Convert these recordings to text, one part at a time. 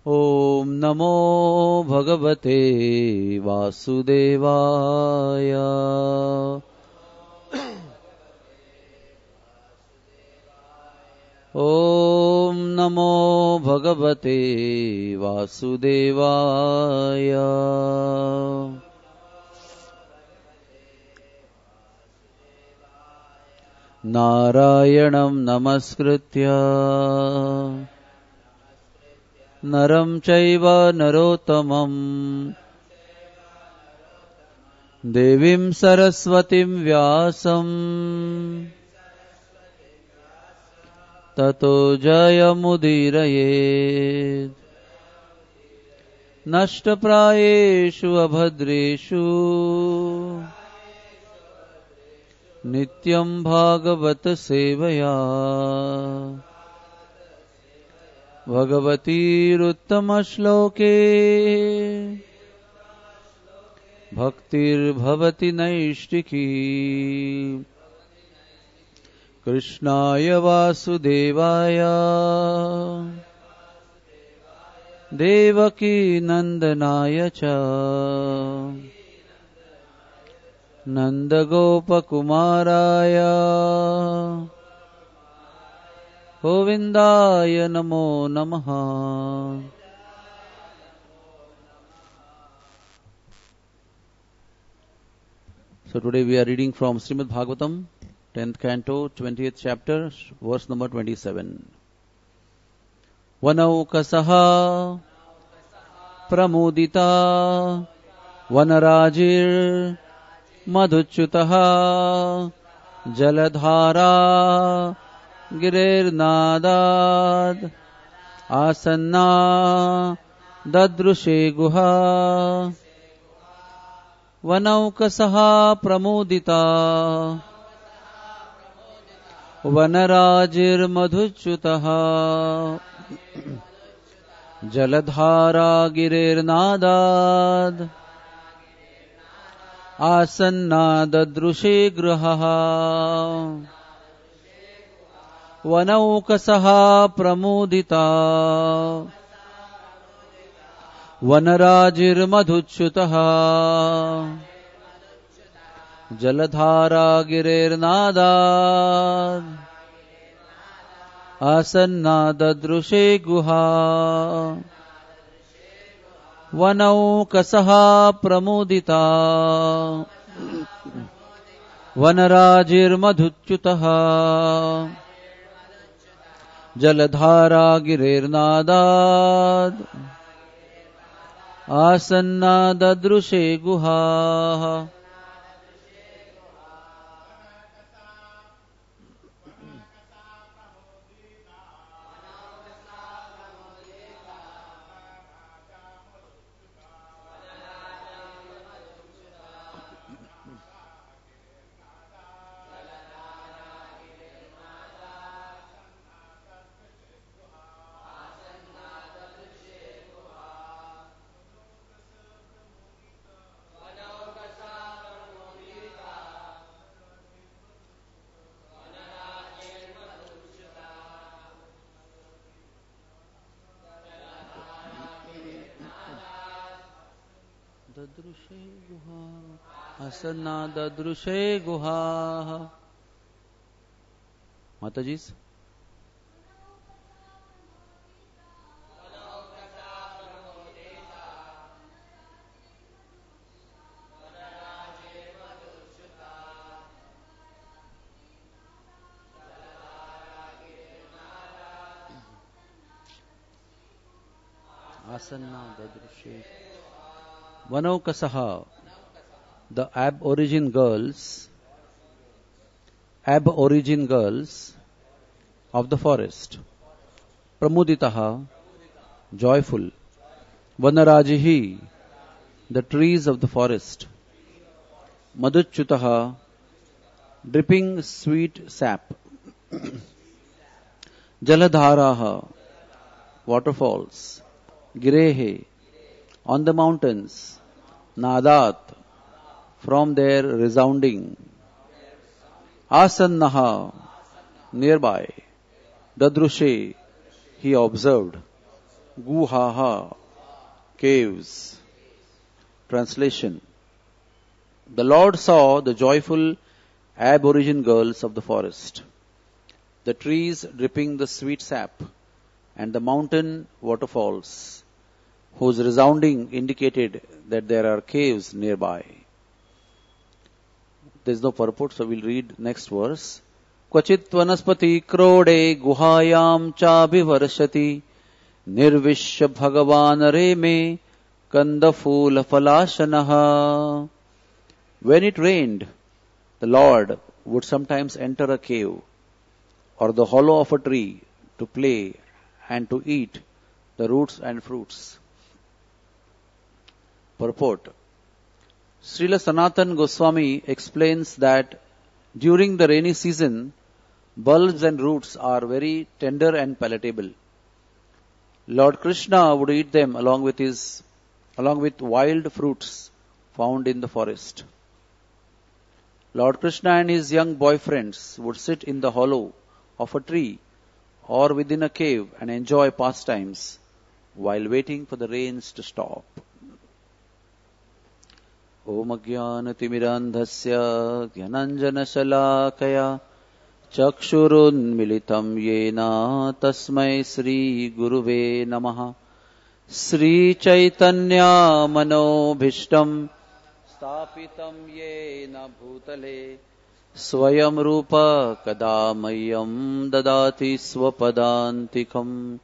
Om Namo Bhagavate Vasudevaya. Om Namo Bhagavate Vasudevaya. Narayanam Namaskritya Naram Chaiva Narottamam Devim Saraswatim Vyasam Tato Jayamudiraye Nashtaprayeshu Abhadreshu Nityam Bhagavata Sevaya Bhagavati Ruttama Shloke Bhaktir Bhavati Naishtiki Krishnaya Vasudevaya Devaki Nandanaya Cha Nandagopa Kumaraya Govindaya Namo Namaha. So today we are reading from Srimad Bhagavatam 10th Canto, 20th chapter, verse number 27. Vanaukasaha Pramudita Vanarajir Madhuchutaha Jaladhara Girir Nadad Asanna Dadrushe Guha Vanaukasaha Pramudita Vanarajir Madhuchutaha Jaladhara Girir Nadad Asanna Dadrushe Graha Vanaukasaha Pramudita Vanarajir Madhuchutaha Jaladhara Girir Nadad Asanna Dadrushe Guha Vanaukasaha Pramudita Vanarajir Madhuchutaha Jaladhara Girir Nadad Asanna Dadrushe Guha. Dadrushe Guha Asanna Dadrushe Guha. Mataji's. Asanna Dadrushe Vanaukasaha, the ab-origin girls of the forest. Pramuditaha, joyful. Vanarajihi, the trees of the forest. Madhuchutaha, dripping sweet sap. Jaladharaha, waterfalls. Girehe, on the mountains. Nadat, from their resounding. Asannaha, nearby. Dadrushe, he observed. Guhaha, caves. Translation. The Lord saw the joyful aborigine girls of the forest, the trees dripping the sweet sap, and the mountain waterfalls, whose resounding indicated that there are caves nearby. There is no purport, so we'll read next verse. Kvachit vanaspati krode guhayam chabivarshati nirvishya bhagavan reme kandafula falashanaha. When it rained, the Lord would sometimes enter a cave or the hollow of a tree to play and to eat the roots and fruits. Purport. Srila Sanatana Goswami explains that during the rainy season, bulbs and roots are very tender and palatable. Lord Krishna would eat them along with wild fruits found in the forest. Lord Krishna and his young boyfriends would sit in the hollow of a tree or within a cave and enjoy pastimes while waiting for the rains to stop. Om Ajnanatimirandhasya Gyananjana Shalakaya Chakshurunmilitam Yena Tasmai Sri Guruve Namaha. Sri Chaitanya Manobhishtam Stapitam Yena Bhutale Swayam Rupa Kadamayam Dadati Swapadantikam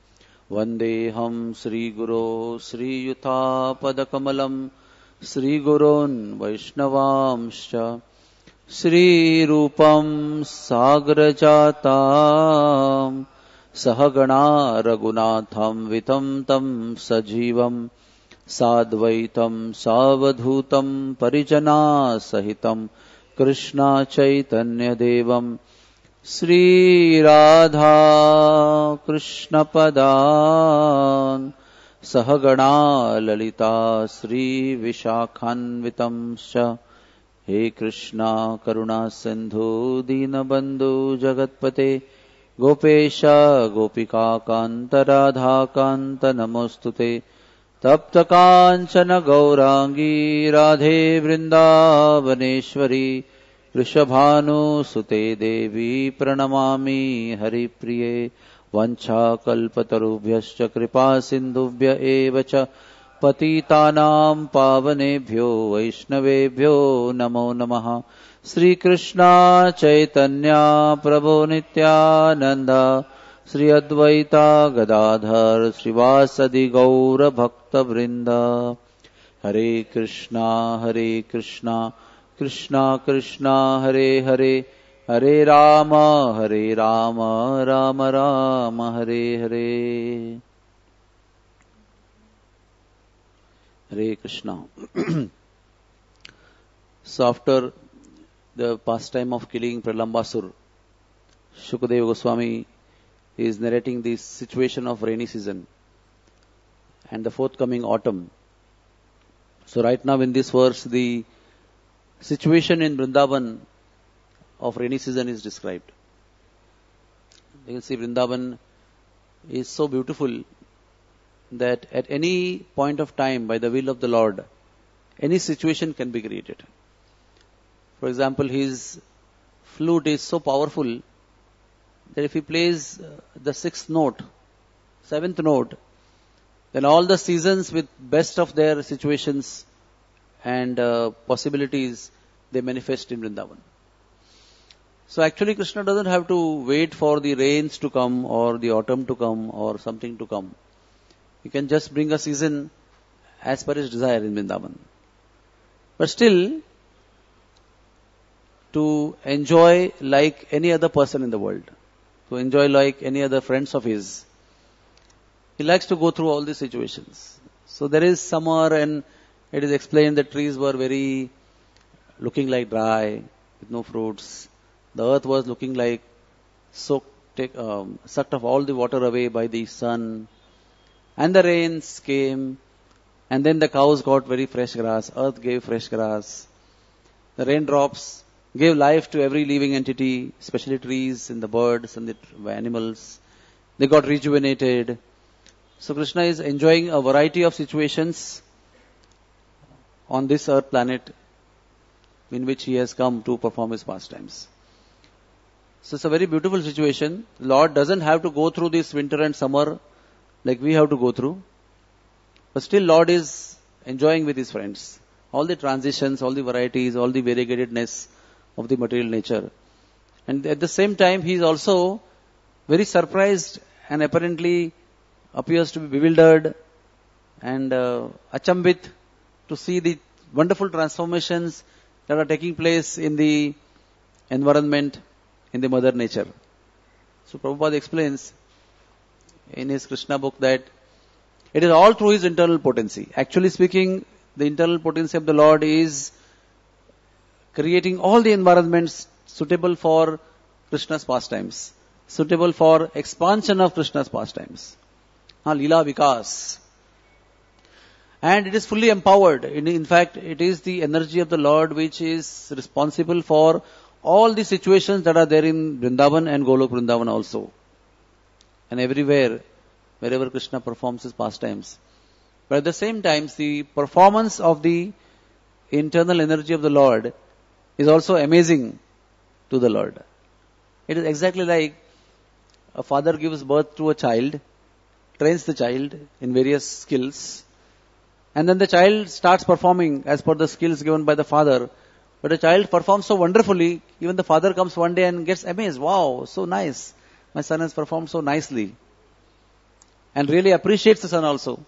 Vandeham Sri Guru Sri Yuta Padakamalam Sri Gurun Vaishnavamscha Sri Rupam Sagrajatam Sahagana Ragunatham Vitam Tam Sajivam Sadvaitam Savadhutam Parijana Sahitam Krishna Chaitanya Devam Sri Radha Krishna Padan Sahagana Lalita Sri Vishakhanvitam Scha. He Krishna Karuna Sindhu Dinabandhu Jagatpate Gopesha Gopika Kanta Radha Kanta Namostute Tapta Kanchana Gaurangi Radhe Vrindavaneshwari Rishabhanu Sute Devi Pranamami Hari Priye Vancha Kalpatarubhyascha Kripa Sindhubhya Evacha Patitanam Pavanebhyo Vaishnavebhyo Namo Namaha. Sri Krishna Chaitanya Prabhu Nityananda Sri Advaita Gadadhar Srivasadi Gaura Bhakta Vrinda. Hare Krishna Krishna Krishna Hare Hare Hare Rama Rama Rama Hare Hare. Hare Krishna. So after the pastime of killing Pralambasur, Shukadeva Goswami is narrating the situation of rainy season and the forthcoming autumn. So right now in this verse, the situation in Vrindavan of rainy season is described. You can see Vrindavan is so beautiful that at any point of time, by the will of the Lord, any situation can be created. For example, his flute is so powerful that if he plays the seventh note, then all the seasons with best of their situations and possibilities, they manifest in Vrindavan. So actually Krishna doesn't have to wait for the rains to come or the autumn to come or something to come. He can just bring a season as per his desire in Vrindavan. But still, to enjoy like any other person in the world, to enjoy like any other friends of his, he likes to go through all these situations. So there is summer and it is explained that trees were very looking like dry, with no fruits. The earth was looking like sucked of all the water away by the sun. And the rains came, and then the cows got very fresh grass, earth gave fresh grass. The raindrops gave life to every living entity, especially trees and the birds and the animals. they got rejuvenated. So Krishna is enjoying a variety of situations on this earth planet in which he has come to perform his pastimes. So it's a very beautiful situation. Lord doesn't have to go through this winter and summer like we have to go through. But still Lord is enjoying with his friends all the transitions, all the varieties, all the variegatedness of the material nature. And at the same time, he is also very surprised and apparently appears to be bewildered and achambit to see the wonderful transformations that are taking place in the environment, in the mother nature. So Prabhupada explains in his Krishna book that it is all through his internal potency. Actually speaking, the internal potency of the Lord is creating all the environments suitable for Krishna's pastimes, suitable for expansion of Krishna's pastimes. Leela Vikas. And it is fully empowered. In fact, it is the energy of the Lord which is responsible for all the situations that are there in Vrindavan and Golok Vrindavan also. And everywhere, wherever Krishna performs his pastimes. But at the same time, the performance of the internal energy of the Lord is also amazing to the Lord. It is exactly like a father gives birth to a child, trains the child in various skills, and then the child starts performing as per the skills given by the father. But the child performs so wonderfully, even the father comes one day and gets amazed. Wow, so nice. My son has performed so nicely. And really appreciates the son also.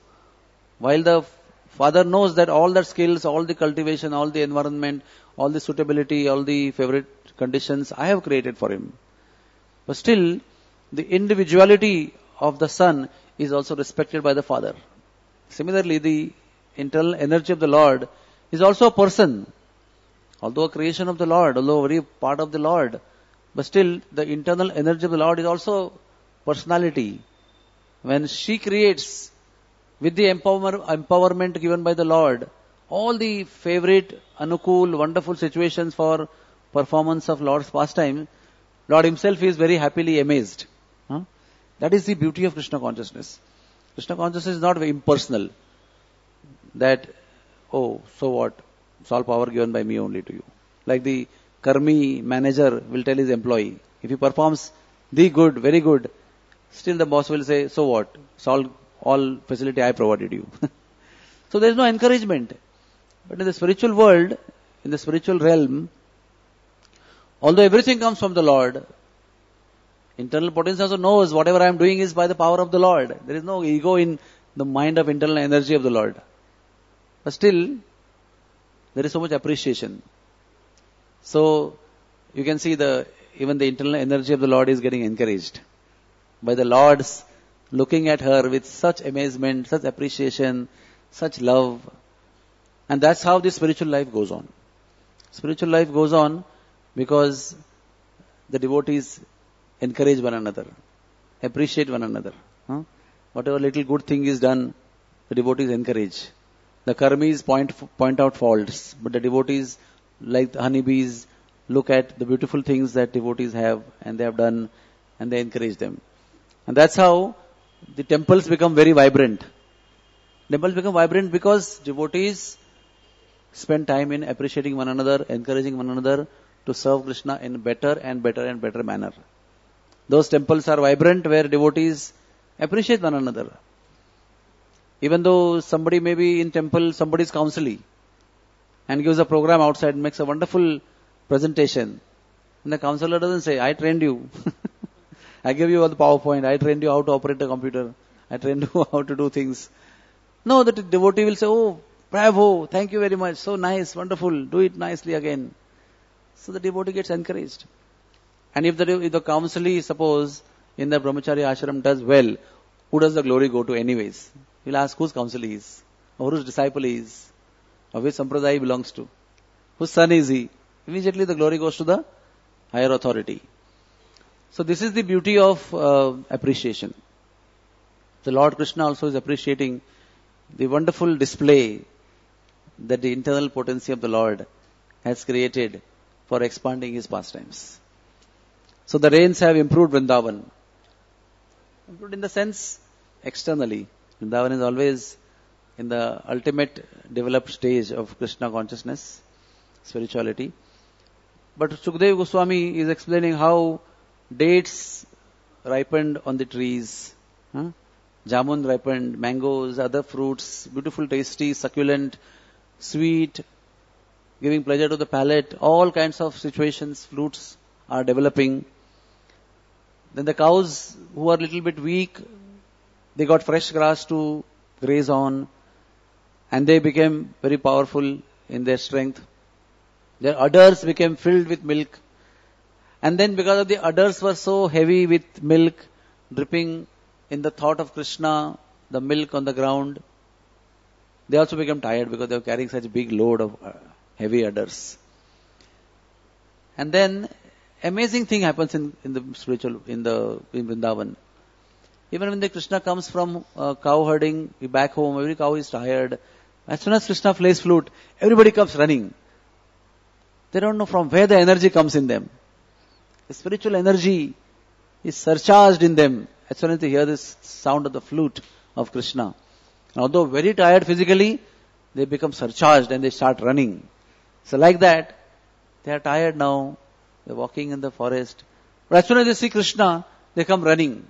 While the father knows that all the skills, all the cultivation, all the environment, all the suitability, all the favorite conditions I have created for him. But still, the individuality of the son is also respected by the father. Similarly, the internal energy of the Lord is also a person. Although a creation of the Lord, although a very part of the Lord, but still the internal energy of the Lord is also personality. When she creates with the empowerment given by the Lord, all the favorite, anukul, wonderful situations for performance of Lord's pastime, Lord himself is very happily amazed. That is the beauty of Krishna consciousness. Krishna consciousness is not very impersonal. That, oh, so what? It's all power given by me only to you. Like the karmi manager will tell his employee, if he performs the good, very good, still the boss will say, so what? It's all facility I provided you. So there is no encouragement. But in the spiritual world, in the spiritual realm, although everything comes from the Lord, internal potency also knows whatever I am doing is by the power of the Lord. There is no ego in the mind of internal energy of the Lord. But still, there is so much appreciation. So, you can see even the internal energy of the Lord is getting encouraged by the Lord's looking at her with such amazement, such appreciation, such love. And that's how the spiritual life goes on. Spiritual life goes on because the devotees encourage one another, appreciate one another. Whatever little good thing is done, the devotees encourage. The karmis point out faults, but the devotees, like the honeybees, look at the beautiful things that devotees have and they have done, and they encourage them. And that's how the temples become very vibrant. Temples become vibrant because devotees spend time in appreciating one another, encouraging one another to serve Krishna in better and better and better manner. Those temples are vibrant where devotees appreciate one another. Even though somebody may be in temple, somebody is counselee and gives a program outside, makes a wonderful presentation. And the counselor doesn't say, I trained you. I gave you all the PowerPoint. I trained you how to operate a computer. I trained you how to do things. No, the devotee will say, oh, bravo, thank you very much. So nice, wonderful. Do it nicely again. So the devotee gets encouraged. And if the counselee, suppose, in the brahmachari ashram does well, who does the glory go to anyways? He'll ask whose counselee is, or whose disciple is, or which sampradaya he belongs to, whose son is he. Immediately the glory goes to the higher authority. So this is the beauty of appreciation. The Lord Krishna also is appreciating the wonderful display that the internal potency of the Lord has created for expanding his pastimes. So the rains have improved Vrindavan. Conclude in the sense externally. Vrindavan is always in the ultimate developed stage of Krishna consciousness, spirituality. But Sukadeva Goswami is explaining how dates ripened on the trees, jamun ripened, mangoes, other fruits, beautiful, tasty, succulent, sweet, giving pleasure to the palate, all kinds of situations, fruits are developing. Then the cows who are a little bit weak, they got fresh grass to graze on, and they became very powerful in their strength. Their udders became filled with milk. And then because of the udders were so heavy with milk, dripping in the thought of Krishna, the milk on the ground, they also became tired because they were carrying such a big load of heavy udders. And then amazing thing happens in the spiritual, in Vrindavan. Even when the Krishna comes from cow herding back home, every cow is tired. As soon as Krishna plays flute, everybody comes running. They don't know from where the energy comes in them. The spiritual energy is surcharged in them as soon as they hear this sound of the flute of Krishna. And although very tired physically, they become surcharged and they start running. So like that, they are tired now. They are walking in the forest. But as soon as they see Krishna, they come running.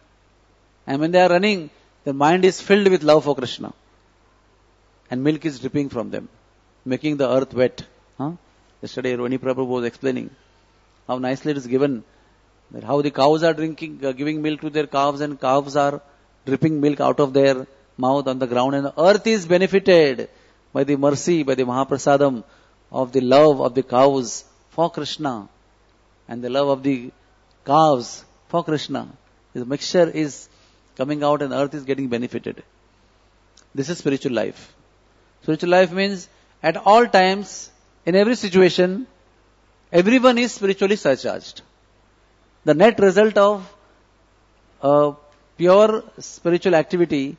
And when they are running, their mind is filled with love for Krishna. And milk is dripping from them, making the earth wet. Yesterday, Roni Prabhu was explaining how nicely it is given, that how the cows are giving milk to their calves, and calves are dripping milk out of their mouth on the ground, and the earth is benefited by the mercy, by the Mahaprasadam of the love of the cows for Krishna and the love of the calves for Krishna. The mixture is coming out and earth is getting benefited. This is spiritual life. Spiritual life means at all times, in every situation, everyone is spiritually surcharged. The net result of pure spiritual activity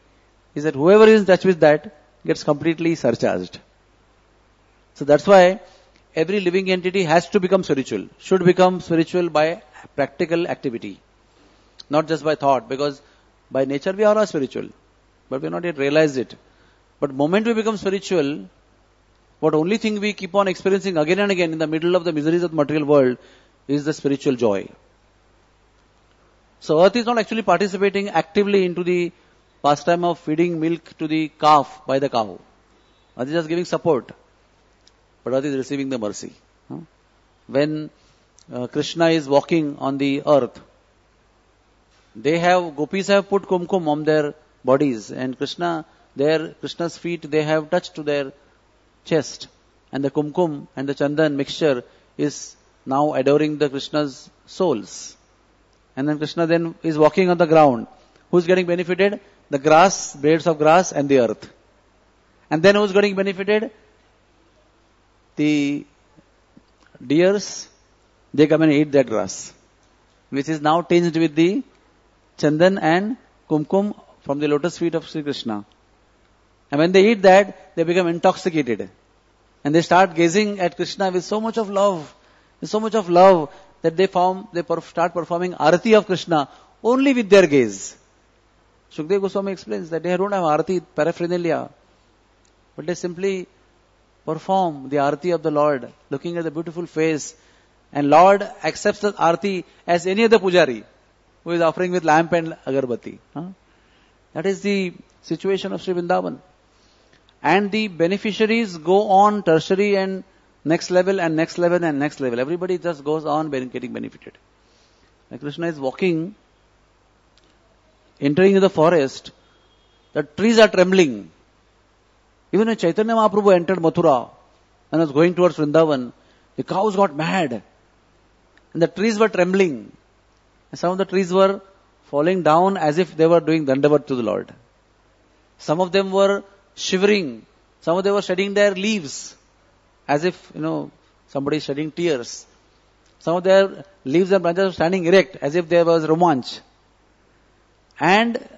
is that whoever is in touch with that gets completely surcharged. So that's why every living entity has to become spiritual, should become spiritual by practical activity, not just by thought, because by nature we are all spiritual, but we have not yet realized it. But moment we become spiritual, what only thing we keep on experiencing again and again in the middle of the miseries of the material world is the spiritual joy. So earth is not actually participating actively into the pastime of feeding milk to the calf by the cow. Earth is just giving support. But earth is receiving the mercy. When Krishna is walking on the earth, gopis have put kumkum on their bodies, and Krishna's feet, they have touched to their chest, and the kumkum and the chandan mixture is now adoring the Krishna's souls. And then Krishna then is walking on the ground. Who's getting benefited? The grass, blades of grass and the earth. And then who's getting benefited? The deers, they come and eat that grass, which is now tinged with the chandan and kumkum from the lotus feet of Sri Krishna. And when they eat that, they become intoxicated. And they start gazing at Krishna with so much of love, that they start performing arati of Krishna only with their gaze. Sukadeva Goswami explains that they don't have arati paraphernalia, but they simply perform the arati of the Lord, looking at the beautiful face. And Lord accepts the arati as any other pujari who is offering with lamp and agarbatti. That is the situation of Sri Vrindavan. And the beneficiaries go on tertiary and next level and next level and next level. Everybody just goes on getting benefited. Like Krishna is walking, entering the forest, the trees are trembling. Even when Chaitanya Mahaprabhu entered Mathura and was going towards Vrindavan, the cows got mad. And the trees were trembling. And some of the trees were falling down as if they were doing dandavat to the Lord. Some of them were shivering. Some of them were shedding their leaves as if, somebody is shedding tears. Some of their leaves and branches were standing erect as if there was romanch. And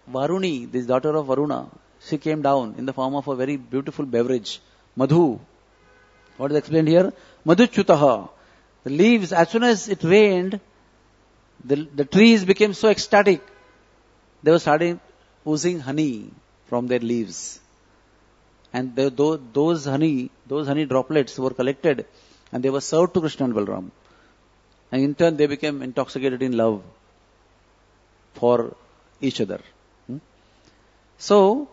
Varuni, this daughter of Varuna, she came down in the form of a very beautiful beverage, Madhu. What is explained here? Madhu chutaha. The leaves, as soon as it rained, the trees became so ecstatic they were starting oozing honey from their leaves. And those honey droplets were collected and they were served to Krishna and Balaram. And in turn they became intoxicated in love for each other. So,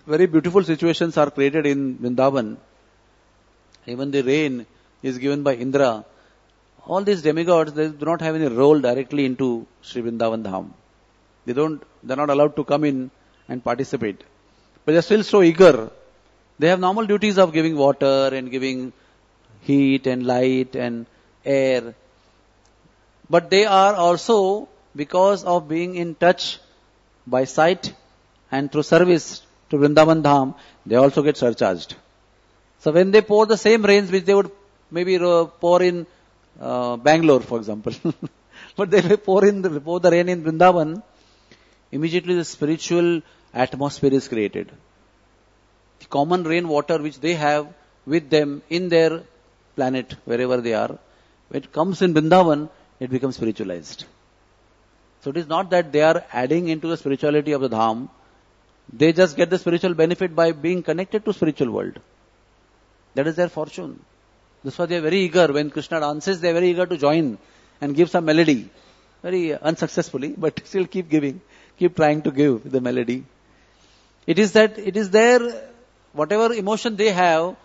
very beautiful situations are created in Vrindavan. Even the rain is given by Indra. All these demigods, they do not have any role directly into Sri Vrindavan Dham. They're not allowed to come in and participate. But they're still so eager. They have normal duties of giving water and giving heat and light and air. But they are also, because of being in touch by sight and through service to Vrindavan Dham, they also get surcharged. So when they pour the same rains which they would maybe pour in Bangalore, for example, but they may pour the rain in Vrindavan, immediately the spiritual atmosphere is created. The common rain water which they have with them in their planet, wherever they are, when it comes in Vrindavan, it becomes spiritualized. So it is not that they are adding into the spirituality of the Dham. They just get the spiritual benefit by being connected to spiritual world. That is their fortune. That's why they are very eager. When Krishna dances, they are very eager to join and give some melody. Very unsuccessfully, but still keep giving. Keep trying to give the melody. It is their, whatever emotion they have,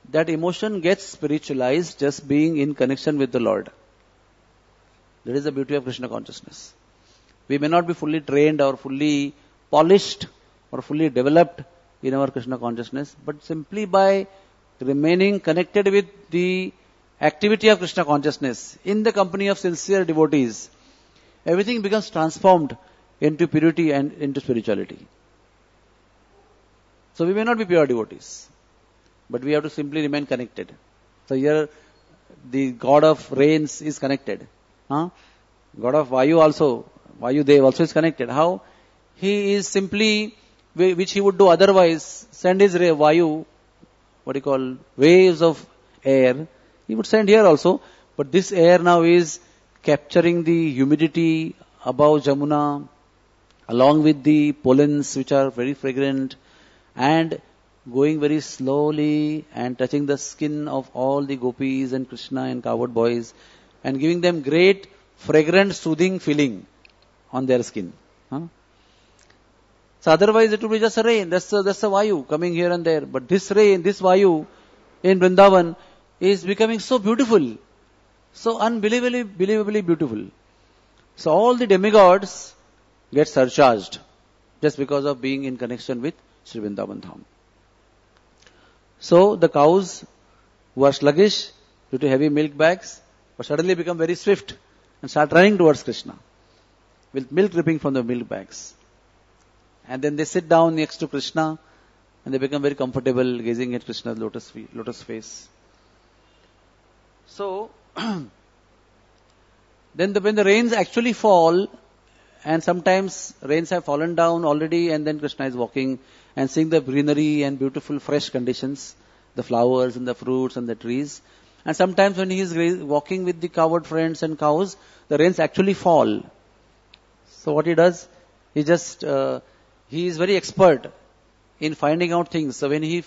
that emotion gets spiritualized just being in connection with the Lord. That is the beauty of Krishna consciousness. We may not be fully trained or fully polished or fully developed in our Krishna consciousness, but simply by remaining connected with the activity of Krishna consciousness in the company of sincere devotees, everything becomes transformed into purity and into spirituality. So we may not be pure devotees, but we have to simply remain connected. So here the God of rains is connected. God of Vayu also, Vayudev also is connected. How? He is simply, which he would do otherwise, send his Vayu, waves of air. He would send here also. But this air now is capturing the humidity above Jamuna, along with the pollens which are very fragrant, and going very slowly and touching the skin of all the gopis and Krishna and cowherd boys, and giving them great fragrant soothing feeling on their skin. So otherwise it would be just a rain. That's a Vayu coming here and there. But this rain, this Vayu in Vrindavan is becoming so beautiful. So unbelievably beautiful. So all the demigods get surcharged just because of being in connection with Sri Vrindavan Dham. So the cows who are sluggish due to heavy milk bags, but suddenly become very swift and start running towards Krishna with milk dripping from the milk bags. And then they sit down next to Krishna and they become very comfortable gazing at Krishna's lotus face. So, then when the rains actually fall, and sometimes rains have fallen down already, and then Krishna is walking and seeing the greenery and beautiful fresh conditions, the flowers and the fruits and the trees. And sometimes when he is walking with the cowherd friends and cows, the rains actually fall. So what he does, he is very expert in finding out things. So when he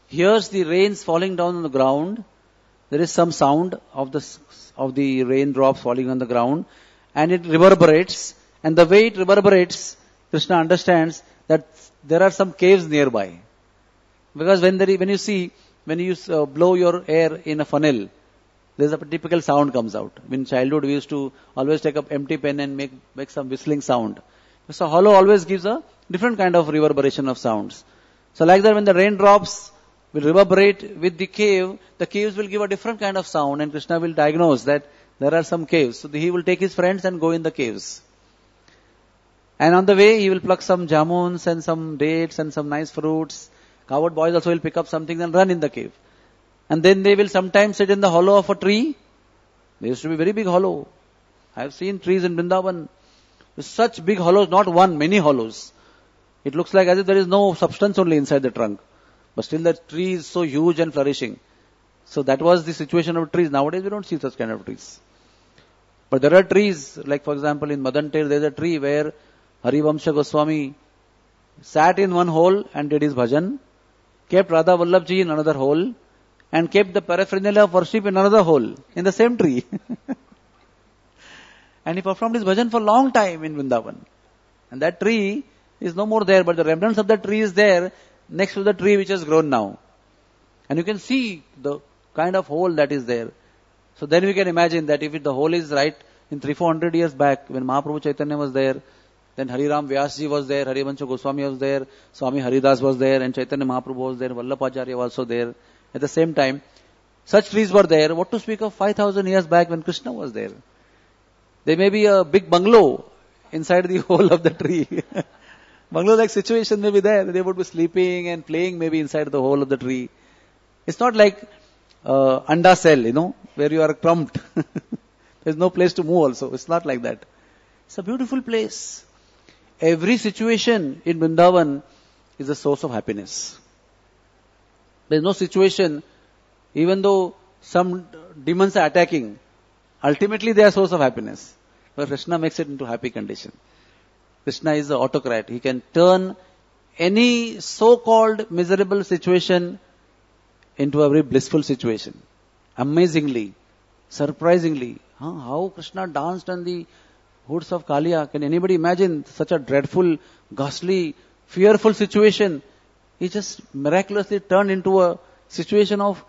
hears the rains falling down on the ground, there is some sound of the raindrops falling on the ground, and it reverberates. And the way it reverberates, Krishna understands that there are some caves nearby. Because when you blow your air in a funnel, there's a typical sound comes out. In childhood, we used to always take up empty pen and make some whistling sound. So hollow always gives a different kind of reverberation of sounds. So like that, when the raindrops will reverberate with the caves will give a different kind of sound, and Krishna will diagnose that there are some caves. So he will take his friends and go in the caves. And on the way, he will pluck some jamuns and some dates and some nice fruits. Cowherd boys also will pick up something and run in the cave. And then they will sometimes sit in the hollow of a tree. There used to be very big hollow. I have seen trees in Vrindavan with such big hollows, not one, many hollows. It looks like as if there is no substance only inside the trunk. But still the tree is so huge and flourishing. So that was the situation of trees. Nowadays we don't see such kind of trees. But there are trees, like for example in Madanter, there is a tree where Harivamsha Goswami sat in one hole and did his bhajan, kept Radha Vallabhji in another hole, and kept the paraphernalia of worship in another hole, in the same tree. And he performed his bhajan for a long time in Vrindavan. And that tree is no more there, but the remnants of that tree is there next to the tree which has grown now. And you can see the kind of hole that is there. So then we can imagine that if the hole is right, in 300-400 years back, when Mahaprabhu Chaitanya was there, then Hariram Vyasji was there, Harivancha Goswami was there, Swami Haridas was there, and Chaitanya Mahaprabhu was there, Vallabhacharya was also there. At the same time, such trees were there. What to speak of 5,000 years back when Krishna was there? There may be a big bungalow inside the hole of the tree. Bungalow-like situation may be there. They would be sleeping and playing maybe inside the hole of the tree. It's not like anda cell, where you are crumped. There's no place to move also. It's not like that. It's a beautiful place. Every situation in Vrindavan is a source of happiness. There's no situation, even though some demons are attacking, ultimately they are source of happiness. But Krishna makes it into happy condition. Krishna is the autocrat. He can turn any so-called miserable situation into a very blissful situation. Amazingly, surprisingly, how Krishna danced on the hoods of Kaliya. Can anybody imagine such a dreadful, ghastly, fearful situation? He just miraculously turned into a situation of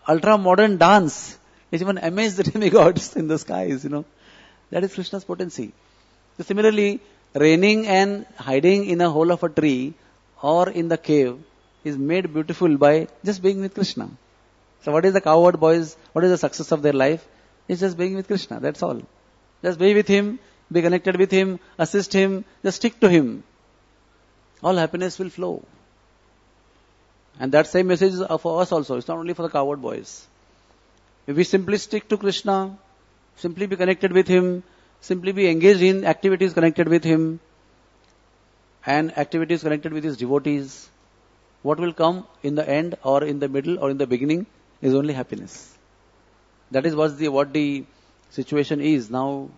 ultra-modern dance. It even amazed the demigods in the skies, That is Krishna's potency. So similarly, reigning and hiding in a hole of a tree or in the cave is made beautiful by just being with Krishna. So what is the cowherd boys? What is the success of their life? It's just being with Krishna. That's all. Just be with Him, be connected with Him, assist Him, just stick to Him. All happiness will flow. And that same message is for us also. It's not only for the cowherd boys. If we simply stick to Krishna, simply be connected with Him, simply be engaged in activities connected with Him, and activities connected with His devotees, what will come in the end or in the middle or in the beginning is only happiness. That is what the situation is. Now,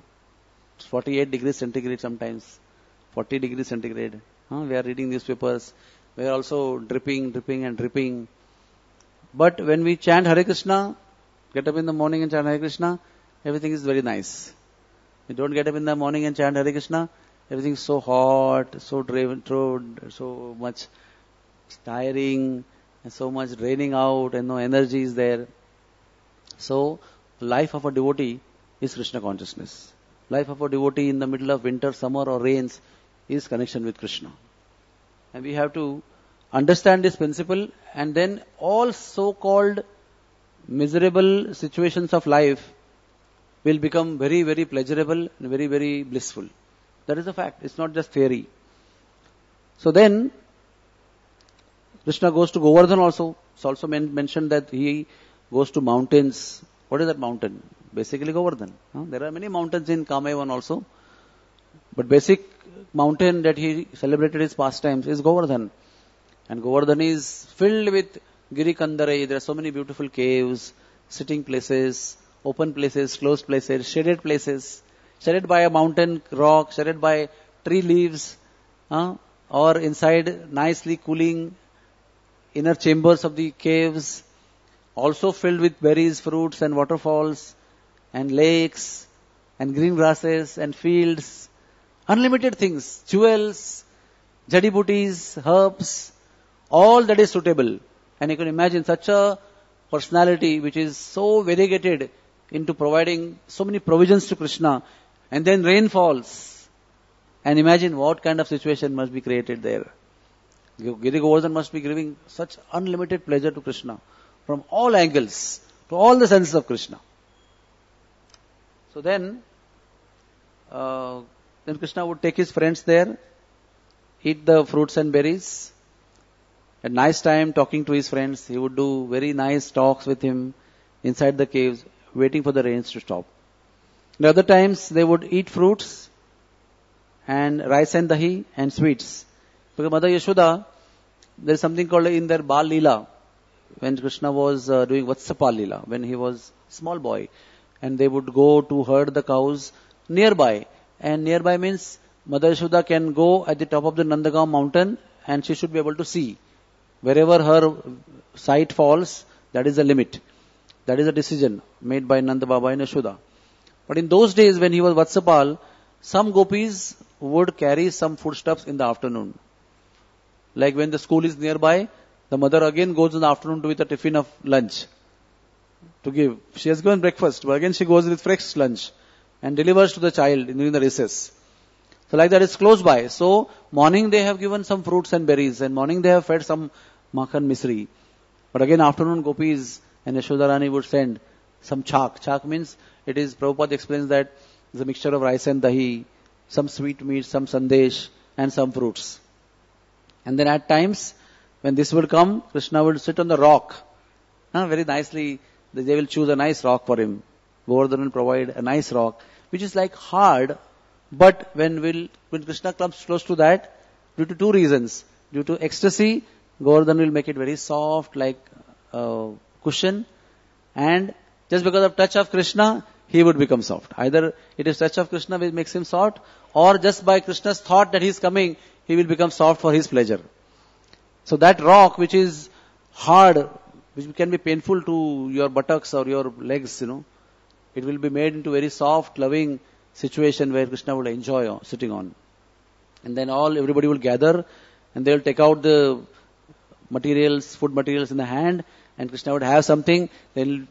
it's 48 degrees centigrade sometimes, 40 degrees centigrade. We are reading newspapers. We are also dripping and dripping. But when we chant Hare Krishna, get up in the morning and chant Hare Krishna, everything is very nice. You don't get up in the morning and chant Hare Krishna, everything is so hot, so driven, so much tiring, and so much draining out, and no energy is there. So, life of a devotee is Krishna consciousness. Life of a devotee in the middle of winter, summer or rains is connection with Krishna. And we have to understand this principle, and then all so-called miserable situations of life will become very, very pleasurable and very, very blissful. That is a fact. It's not just theory. So then, Krishna goes to Govardhan also. It's also mentioned that he goes to mountains. What is that mountain? Basically Govardhan. There are many mountains in Kamayavan also. But basic mountain that he celebrated his pastimes is Govardhan. And Govardhan is filled with Giri Kandare. There are so many beautiful caves, sitting places, open places, closed places, shaded by a mountain rock, shaded by tree leaves, or inside nicely cooling inner chambers of the caves, also filled with berries, fruits and waterfalls and lakes and green grasses and fields, unlimited things, jewels, jadibooties, herbs, all that is suitable. And you can imagine such a personality which is so variegated into providing so many provisions to Krishna, and then rain falls. And imagine what kind of situation must be created there. Giri Govardhan must be giving such unlimited pleasure to Krishna from all angles, to all the senses of Krishna. So then Krishna would take his friends there, eat the fruits and berries. At nice time, talking to his friends, he would do very nice talks with him inside the caves, waiting for the rains to stop. The other times, they would eat fruits and rice and dahi and sweets. Because Mother Yashoda, there is something called in their Bal Leela, when Krishna was doing Vatsapal Leela, when he was small boy. And they would go to herd the cows nearby. And nearby means Mother Yashoda can go at the top of the Nandagaon mountain and she should be able to see. Wherever her sight falls, that is the limit. That is a decision made by Nanda Baba and Yashoda. But in those days when he was Vatsapal, some gopis would carry some foodstuffs in the afternoon. Like when the school is nearby, the mother again goes in the afternoon with a tiffin of lunch to give. She has given breakfast, but again she goes with fresh lunch and delivers to the child during the recess. So like that is close by. So morning they have given some fruits and berries, and morning they have fed some makhan misri. But again afternoon gopis and Yashoda Rani would send some chak. Chak means it is, Prabhupada explains that it's a mixture of rice and dahi, some sweet meat, some sandesh and some fruits. And then at times when this would come, Krishna would sit on the rock. Very nicely, they will choose a nice rock for him. Govardhan will provide a nice rock, which is like hard, but when Krishna comes close to that, due to two reasons. Due to ecstasy, Govardhan will make it very soft, like a cushion, and just because of touch of Krishna, he would become soft. Either it is touch of Krishna which makes him soft, or just by Krishna's thought that he is coming, he will become soft for his pleasure. So that rock which is hard, which can be painful to your buttocks or your legs, it will be made into very soft, loving situation where Krishna would enjoy sitting on. And then everybody will gather and they will take out the materials, food materials in the hand, and Krishna would have something. They'll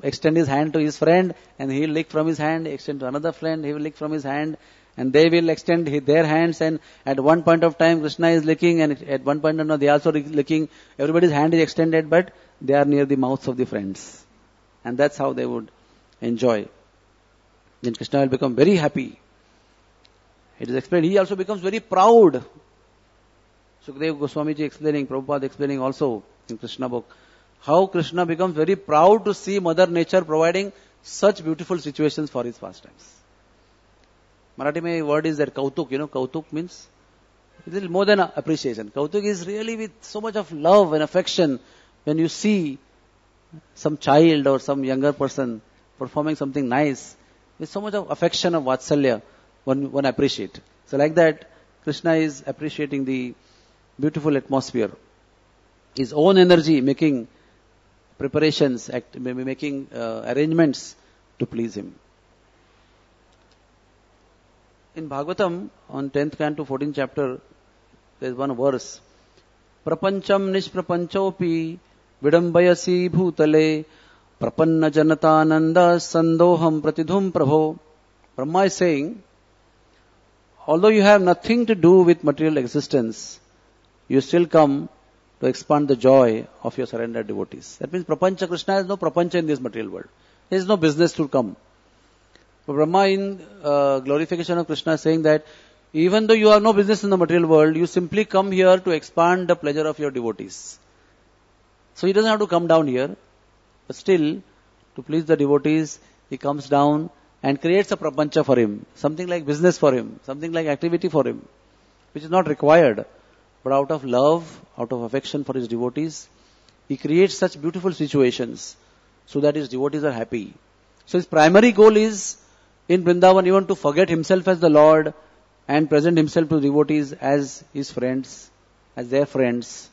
extend his hand to his friend and he will lick from his hand, extend to another friend, he will lick from his hand, and they will extend their hands, and at one point of time Krishna is licking, and at one point of time they are also licking. Everybody's hand is extended, but they are near the mouths of the friends. And that's how they would enjoy. Then Krishna will become very happy. It is explained, he also becomes very proud. Sukadeva Goswami ji explaining, Prabhupada explaining also in Krishna book, how Krishna becomes very proud to see Mother Nature providing such beautiful situations for his pastimes. Marathi mein word is that kautuk, kautuk means it is more than appreciation. Kautuk is really with so much of love and affection when you see some child or some younger person performing something nice with so much of affection of vatsalya, one appreciate. So like that, Krishna is appreciating the beautiful atmosphere. His own energy making preparations, making arrangements to please him. In Bhagavatam, on 10th canto, 14th chapter, there is one verse. Prapancham nishprapanchopi vidambayasi bhutale prapanna janatananda sandoham pratidhum prabho. Brahma is saying, although you have nothing to do with material existence, you still come to expand the joy of your surrendered devotees. That means prapancha, Krishna has no prapancha in this material world. There is no business to come. But Brahma in glorification of Krishna is saying that even though you have no business in the material world, you simply come here to expand the pleasure of your devotees. So he doesn't have to come down here, but still, to please the devotees, he comes down and creates a prapancha for him, something like business for him, something like activity for him, which is not required. But out of love, out of affection for his devotees, he creates such beautiful situations so that his devotees are happy. So his primary goal is in Vrindavan even to forget himself as the Lord and present himself to devotees as his friends, as their friends,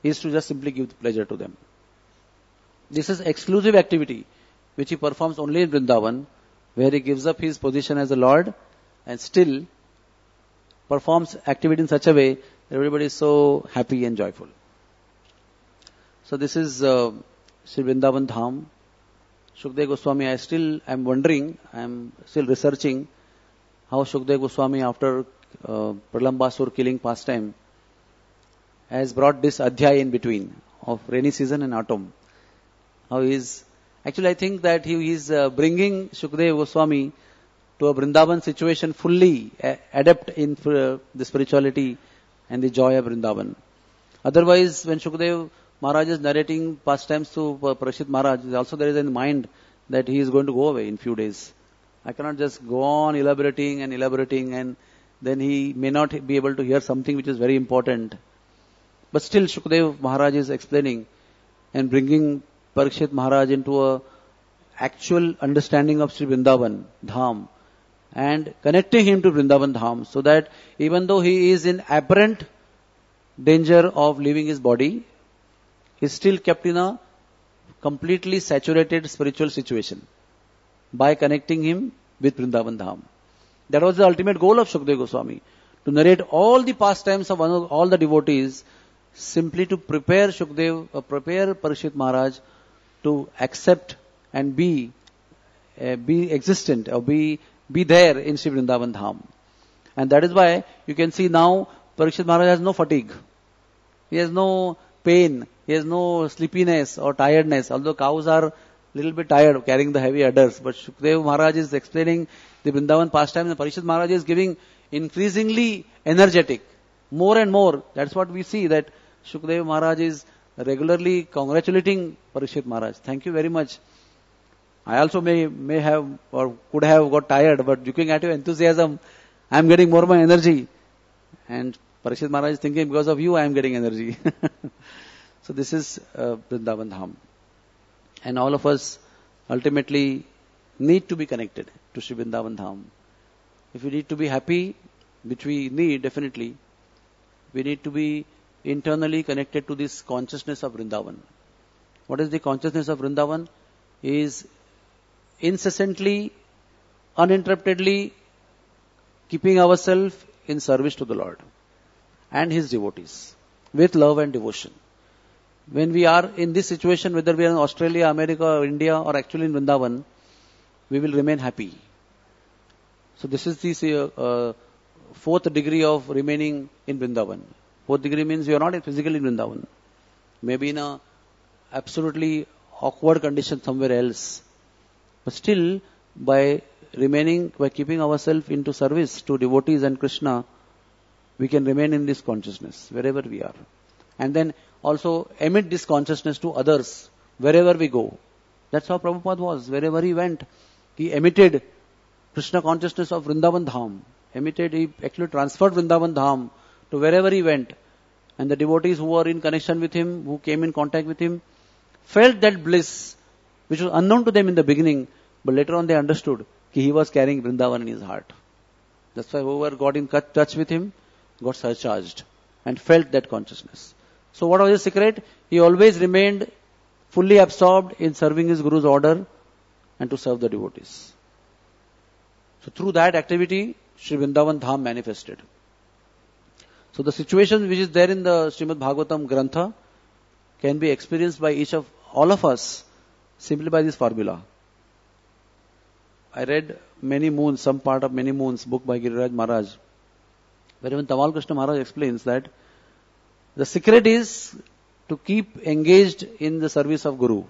is to just simply give pleasure to them. This is exclusive activity which he performs only in Vrindavan, where he gives up his position as the Lord and still performs activity in such a way that everybody is so happy and joyful. So this is Sri Vrindavan Dham. Shukdev Goswami, I am still researching how Shukdev Goswami, after Pralambasur killing pastime, has brought this adhyay in between of rainy season and autumn. How actually I think that he is bringing Shukdev Goswami to a Vrindavan situation fully adept in the spirituality and the joy of Vrindavan. Otherwise, when Shukdev Maharaj is narrating pastimes to Parashit Maharaj, also there is in mind that he is going to go away in few days. I cannot just go on elaborating and then he may not be able to hear something which is very important. But still Shukdev Maharaj is explaining and bringing Parikshit Maharaj into a actual understanding of Sri Vrindavan Dham and connecting him to Vrindavan Dham, so that even though he is in apparent danger of leaving his body, he is still kept in a completely saturated spiritual situation by connecting him with Vrindavan Dham. That was the ultimate goal of Shukadeva Goswami, to narrate all the pastimes of all the devotees, simply to prepare prepare Parikshit Maharaj to accept and be existent, or be there in Sri Vrindavan Dham. And that is why you can see now Parikshit Maharaj has no fatigue. He has no pain. He has no sleepiness or tiredness. Although cows are a little bit tired of carrying the heavy udders. But Shukadeva Maharaj is explaining the Vrindavan pastime, and Parikshit Maharaj is giving increasingly energetic. More and more. That's what we see, that Shukadeva Maharaj is regularly congratulating Parikshit Maharaj. Thank you very much. I also may have or could have got tired, but looking at your enthusiasm, I am getting more energy. And Parikshit Maharaj is thinking, because of you I am getting energy. So this is Vrindavan Dham. And all of us ultimately need to be connected to Sri Vrindavan Dham. If we need to be happy, which we need definitely, we need to be internally connected to this consciousness of Vrindavan. What is the consciousness of Vrindavan? Is incessantly, uninterruptedly keeping ourselves in service to the Lord and His devotees with love and devotion. When we are in this situation, whether we are in Australia, America, or India, or actually in Vrindavan, we will remain happy. So this is the fourth degree of remaining in Vrindavan. Fourth degree means you are not physically in Vrindavan. Maybe in a absolutely awkward condition somewhere else. But still, by keeping ourselves into service to devotees and Krishna, we can remain in this consciousness wherever we are. And then also emit this consciousness to others wherever we go. That's how Prabhupada was. Wherever he went, he emitted Krishna consciousness of Vrindavan Dham. He actually transferred Vrindavan Dham to wherever he went. And the devotees who were in connection with him, who came in contact with him, felt that bliss, which was unknown to them in the beginning, but later on they understood that he was carrying Vrindavan in his heart. That's why whoever got in touch with him got surcharged and felt that consciousness. So what was his secret? He always remained fully absorbed in serving his Guru's order and to serve the devotees. So through that activity, Sri Vrindavan Dham manifested. So the situation which is there in the Srimad Bhagavatam Grantha can be experienced by all of us simply by this formula. I read some part of Many Moons, book by Giriraj Maharaj, where even Tamal Krishna Maharaj explains that the secret is to keep engaged in the service of Guru.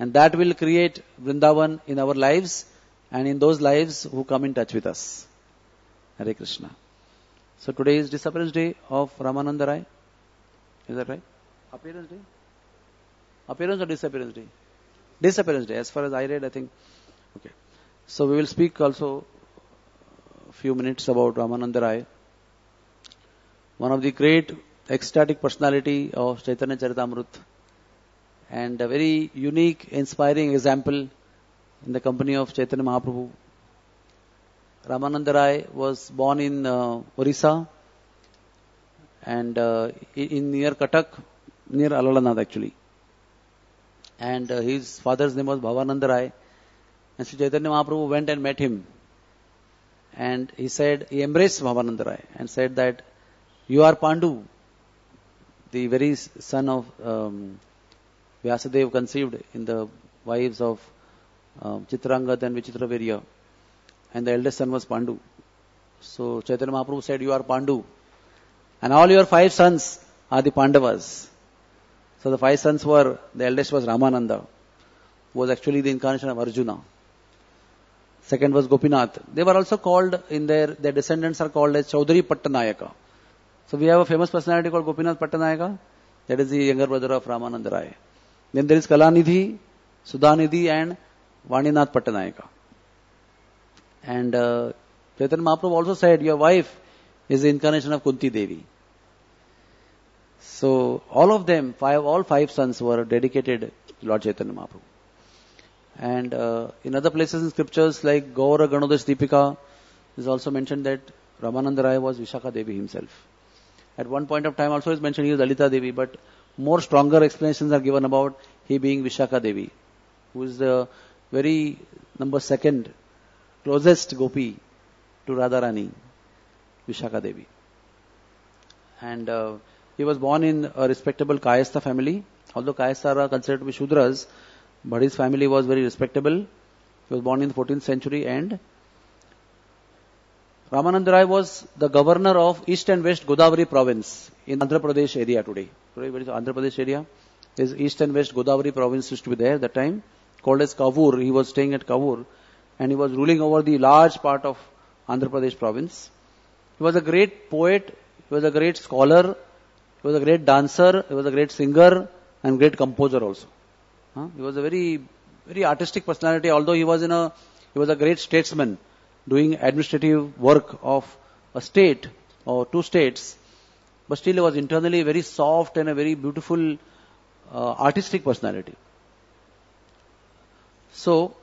And that will create Vrindavan in our lives and in those lives who come in touch with us. Hare Krishna. So today is disappearance day of Ramananda Rai. Is that right? Appearance day? Appearance or disappearance day? Disappearance day. As far as I read, I think. Okay. So we will speak also a few minutes about Ramananda Rai, one of the great ecstatic personality of Chaitanya Charitamrita, and a very unique, inspiring example in the company of Chaitanya Mahaprabhu. Ramananda Rai was born in Orissa and in near Cuttack, near Alalanath actually. And his father's name was Bhavananda Rai. And Sri Chaitanya Mahaprabhu went and met him. And he embraced Bhavananda Rai and said that, you are Pandu, the very son of Vyasadeva conceived in the wives of Chitrangad and Vichitravirya. And the eldest son was Pandu. So Chaitanya Mahaprabhu said, you are Pandu. And all your 5 sons are the Pandavas. So the 5 sons were, the eldest was Ramananda, who was actually the incarnation of Arjuna. Second was Gopinath. They were also called, their descendants are called as Chaudhary Pattanayaka. So we have a famous personality called Gopinath Pattanayaka. That is the younger brother of Ramananda Rai. Then there is Kalanidhi, Sudhanidhi and Vaninath Pattanayaka. And Chaitanya Mahaprabhu also said, your wife is the incarnation of Kunti Devi. So all of them, all 5 sons were dedicated to Lord Chaitanya Mahaprabhu. And in other places in scriptures like Gaura Ganodas Deepika, it is also mentioned that Ramananda Rai was Vishaka Devi himself. At one point of time also is mentioned he is Lalita Devi, but more stronger explanations are given about he being Vishaka Devi, who is the very number second closest gopi to Radharani, Vishaka Devi. And he was born in a respectable Kayastha family. Although Kayastha are considered to be Shudras, but his family was very respectable. He was born in the 14th century, and Ramananda Rai was the governor of East and West Godavari province in Andhra Pradesh area today. Today, where is Andhra Pradesh area? Is East and West Godavari province used to be there at that time, called as Kavur. He was staying at Kavur, and he was ruling over the large part of Andhra Pradesh province. He was a great poet, he was a great scholar, he was a great dancer, he was a great singer, and great composer also. He was a very, very artistic personality, although he was a great statesman, doing administrative work of a state or two states, but still he was internally very soft and a very beautiful artistic personality. So,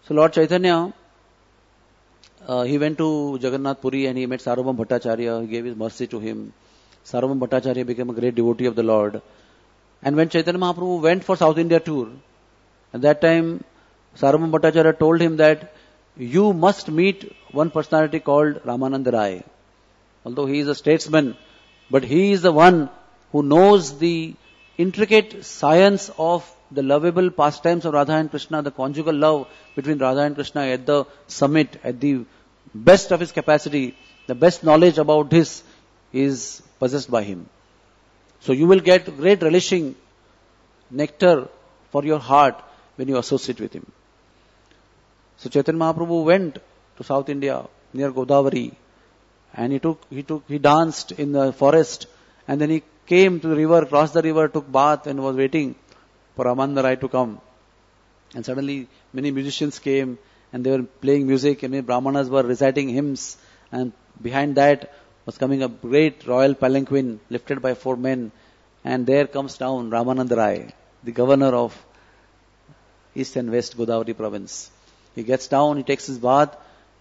Lord Chaitanya, he went to Jagannath Puri and he met Sarvabhauma Bhattacharya. He gave his mercy to him. Sarvabhauma Bhattacharya became a great devotee of the Lord. And when Chaitanya Mahaprabhu went for South India tour, at that time Sarvabhauma Bhattacharya told him that you must meet one personality called Ramananda Rai. Although he is a statesman, but he is the one who knows the intricate science of the lovable pastimes of Radha and Krishna, the conjugal love between Radha and Krishna at the summit, at the best of his capacity. The best knowledge about this is possessed by him. So you will get great relishing nectar for your heart when you associate with him. So Chaitanya Mahaprabhu went to South India near Godavari, and he danced in the forest, and then he came to the river, crossed the river, took bath, and was waiting for Ramananda Rai to come. And suddenly many musicians came and they were playing music, and many Brahmanas were reciting hymns, and behind that was coming a great royal palanquin lifted by 4 men, and there comes down Ramananda Rai, the governor of East and West Godavari province. He gets down, he takes his bath,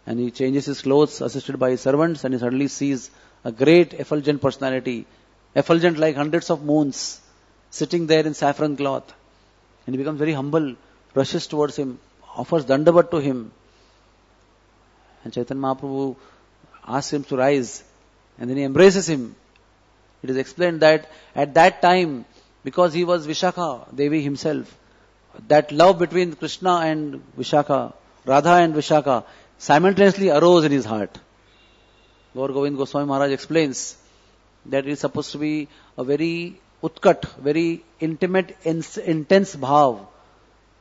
and he changes his clothes assisted by his servants, and he suddenly sees a great effulgent personality, effulgent like hundreds of moons, sitting there in saffron cloth. And he becomes very humble, rushes towards him, offers dandavat to him. And Chaitanya Mahaprabhu asks him to rise, and then he embraces him. It is explained that at that time, because he was Vishaka Devi himself, that love between Krishna and Vishaka, Radha and Vishaka, simultaneously arose in his heart. Gaur Govind Goswami Maharaj explains that it is supposed to be a very utkat, very intimate, intense bhav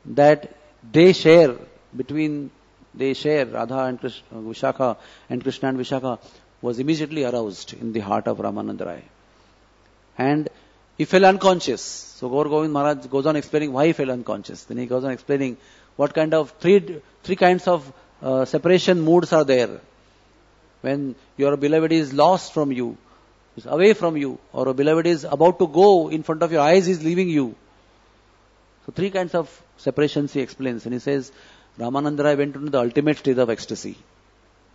that they share, Radha and Krishna, Vishaka and Krishna and Vishaka, was immediately aroused in the heart of Ramananda Rai. And he fell unconscious. So Gaur Govind Maharaj goes on explaining why he fell unconscious. Then he goes on explaining what kind of three kinds of separation moods are there. When your beloved is lost from you, is away from you, or a beloved is about to go in front of your eyes, is leaving you. So 3 kinds of separations he explains. And he says, Ramananda Rai went into the ultimate state of ecstasy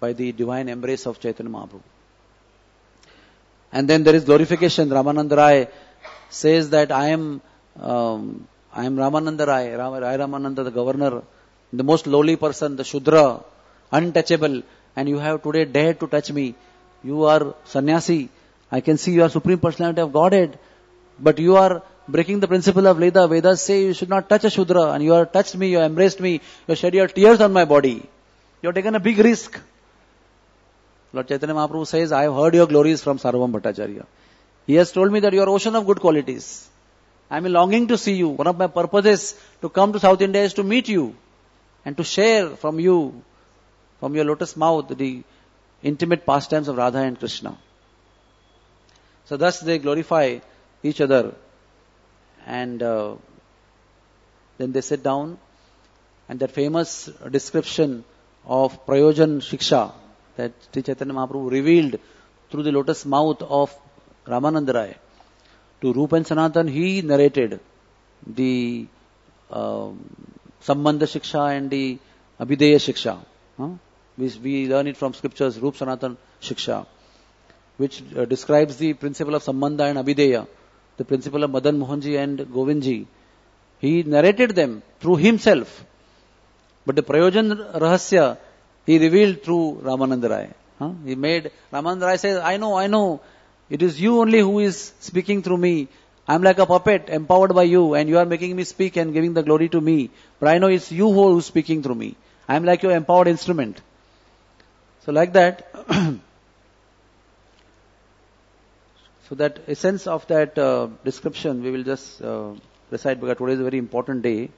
by the divine embrace of Chaitanya Mahaprabhu. And then there is glorification. Ramananda Rai says that I am Ramananda Rai, Ramananda, the governor, the most lowly person, the Shudra, untouchable, and you have today dared to touch me. You are sannyasi. I can see you are Supreme Personality of Godhead, but you are breaking the principle of Veda. Vedas say you should not touch a Shudra, and you have touched me, you have embraced me, you have shed your tears on my body. You have taken a big risk. Lord Chaitanya Mahaprabhu says, I have heard your glories from Sarvabhauma Bhattacharya. He has told me that you are ocean of good qualities. I am longing to see you. One of my purposes to come to South India is to meet you and to share from you, from your lotus mouth, the intimate pastimes of Radha and Krishna. So thus they glorify each other, and then they sit down, and that famous description of Prayojan Shiksha that Sri Chaitanya Mahaprabhu revealed through the lotus mouth of Ramananda Rai to Rupa and Sanatan, he narrated the Sambandha Shiksha and the Abhideya Shiksha. We learn it from scriptures, Rup Sanatan Shiksha, which describes the principle of Sambandha and Abhideya, the principle of Madan Mohanji and Govindji. He narrated them through himself. But the Prayojan Rahasya, he revealed through Ramananda Rai. He made, Ramananda Rai says, I know, it is you only who is speaking through me. I am like a puppet empowered by you, and you are making me speak and giving the glory to me. But I know it's you who is speaking through me. I am like your empowered instrument. So like that, so that essence of that description we will just recite, because today is a very important day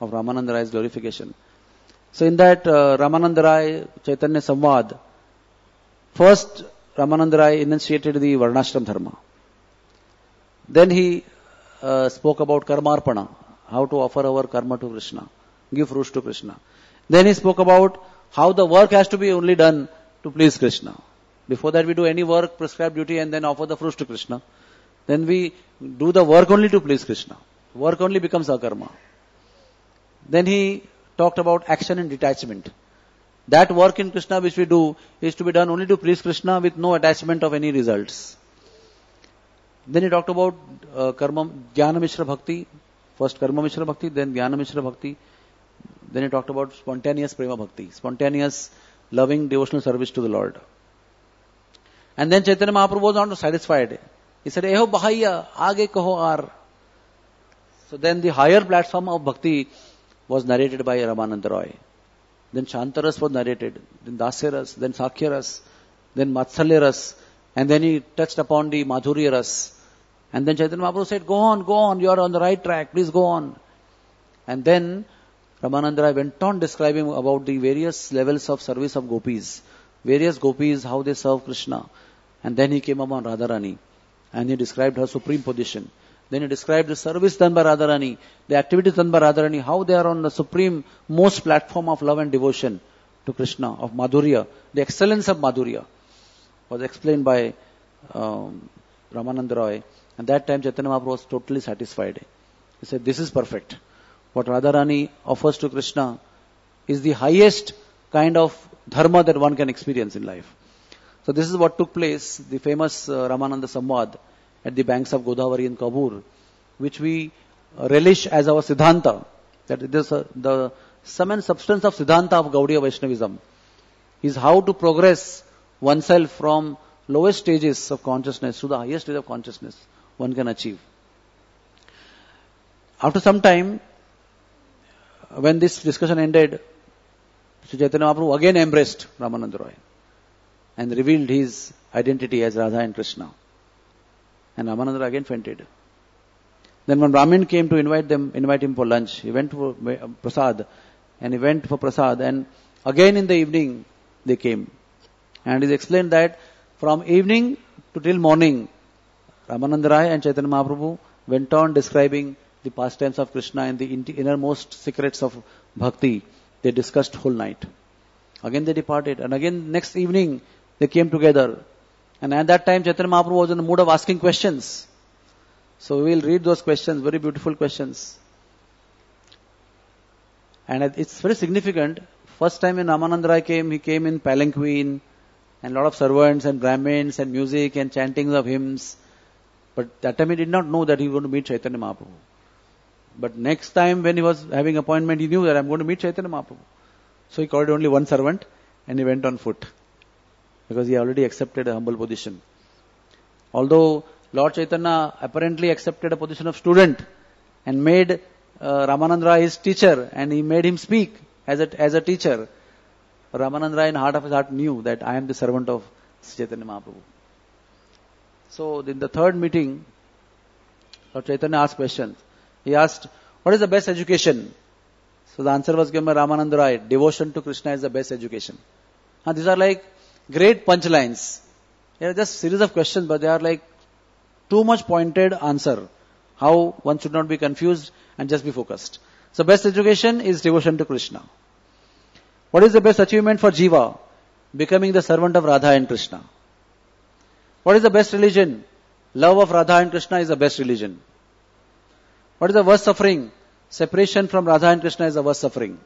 of Ramananda Rai's glorification. So in that Ramananda Rai Chaitanya Samvad, first Ramananda Rai enunciated the Varnashram Dharma. Then he spoke about Karmarpana, how to offer our karma to Krishna, give fruits to Krishna. Then he spoke about how the work has to be only done to please Krishna. Before that we do any work, prescribed duty, and then offer the fruits to Krishna. Then we do the work only to please Krishna. Work only becomes our karma. Then he talked about action and detachment. That work in Krishna which we do is to be done only to please Krishna with no attachment of any results. Then he talked about karma, Jnana Mishra Bhakti. First Karma Mishra Bhakti, then Jnana Mishra Bhakti. Then he talked about spontaneous Prema Bhakti, spontaneous loving devotional service to the Lord. And then Chaitanya Mahaprabhu was not satisfied. He said, Eho Bahaya, Aage Kaho Ar. So then the higher platform of Bhakti was narrated by Ramananda Roy. Then Shantaras was narrated, then Dasyaras, then Sakhyaras, then Matsalyaras, and then he touched upon the Madhurya Ras. And then Chaitanya Mahaprabhu said, go on, you are on the right track, please go on. And then Ramananda Rai went on describing about the various levels of service of gopis, various gopis, how they serve Krishna. And then he came upon Radharani, and he described her supreme position. Then he described the service done by Radharani, the activities done by Radharani, how they are on the supreme most platform of love and devotion to Krishna, of Madhurya. The excellence of Madhurya was explained by Ramananda Roy. And that time Chaitanya Mahaprabhu was totally satisfied. He said, this is perfect. What Radharani offers to Krishna is the highest kind of dharma that one can experience in life. So this is what took place, the famous Ramananda Samvad at the banks of Godavari in Kabur, which we relish as our Siddhanta. That it is the sum and substance of Siddhanta of Gaudiya Vaishnavism is how to progress oneself from lowest stages of consciousness to the highest stage of consciousness one can achieve. After some time, when this discussion ended, Sri Chaitanya Mahaprabhu again embraced Ramananda Roy and revealed his identity as Radha and Krishna. And Ramananda Roy again fainted. Then when Brahmin came to invite him for lunch, he went for prasad, and again in the evening they came. And it is explained that from evening to till morning, Ramananda Rai and Chaitanya Mahaprabhu went on describing the pastimes of Krishna and the innermost secrets of bhakti. They discussed whole night. Again they departed, and again next evening they came together. And at that time Chaitanya Mahaprabhu was in the mood of asking questions. So we will read those questions, very beautiful questions. And it's very significant. First time when Ramananda Rai came, he came in palanquin, and a lot of servants and Brahmins and music and chantings of hymns. But that time he did not know that he was going to meet Chaitanya Mahaprabhu. But next time when he was having appointment, he knew that I'm going to meet Chaitanya Mahaprabhu. So he called only one servant and he went on foot, because he already accepted a humble position. Although Lord Chaitanya apparently accepted a position of student and made Ramananda Rai his teacher, and he made him speak as a teacher, Ramananda Rai in heart of his heart knew that I am the servant of Chaitanya Mahaprabhu. So in the third meeting, Lord Chaitanya asked questions. He asked, what is the best education? So the answer was given by Ramananda Rai, devotion to Krishna is the best education. These are like great punchlines. They are just series of questions, but they are like too much pointed answer. How one should not be confused and just be focused. So best education is devotion to Krishna. What is the best achievement for Jiva? Becoming the servant of Radha and Krishna. What is the best religion? Love of Radha and Krishna is the best religion. What is the worst suffering? Separation from Radha and Krishna is the worst suffering.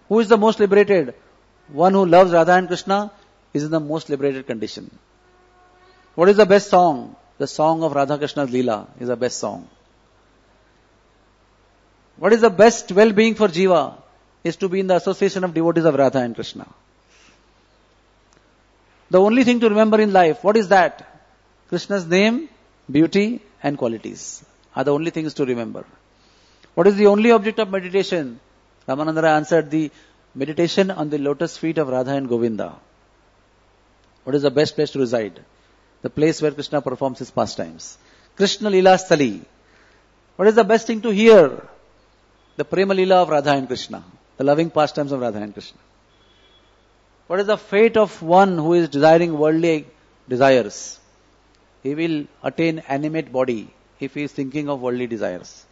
Who is the most liberated? One who loves Radha and Krishna is in the most liberated condition. What is the best song? The song of Radha Krishna's Leela is the best song. What is the best well-being for Jiva? Is to be in the association of devotees of Radha and Krishna. The only thing to remember in life, what is that? Krishna's name, beauty and qualities are the only things to remember. What is the only object of meditation? Ramananda answered, the meditation on the lotus feet of Radha and Govinda. What is the best place to reside? The place where Krishna performs his pastimes. Krishna Leela Stali. What is the best thing to hear? The Prema Leela of Radha and Krishna. The loving pastimes of Radha and Krishna. What is the fate of one who is desiring worldly desires? He will attain animate body if he is thinking of worldly desires.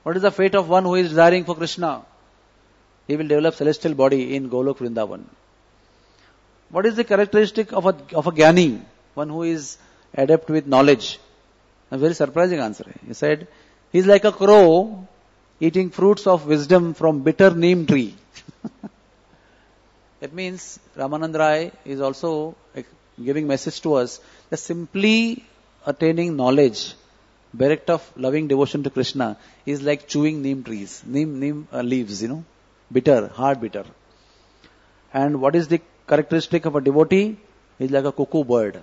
What is the fate of one who is desiring for Krishna? He will develop celestial body in Golok Vrindavan. What is the characteristic of a Jnani? One who is adept with knowledge. A very surprising answer. He said, he is like a crow eating fruits of wisdom from bitter neem tree. That means Ramananda Rai is also giving message to us that simply attaining knowledge, direct of loving devotion to Krishna, is like chewing neem trees, neem leaves, bitter, hard bitter. And what is the characteristic of a devotee? He is like a cuckoo bird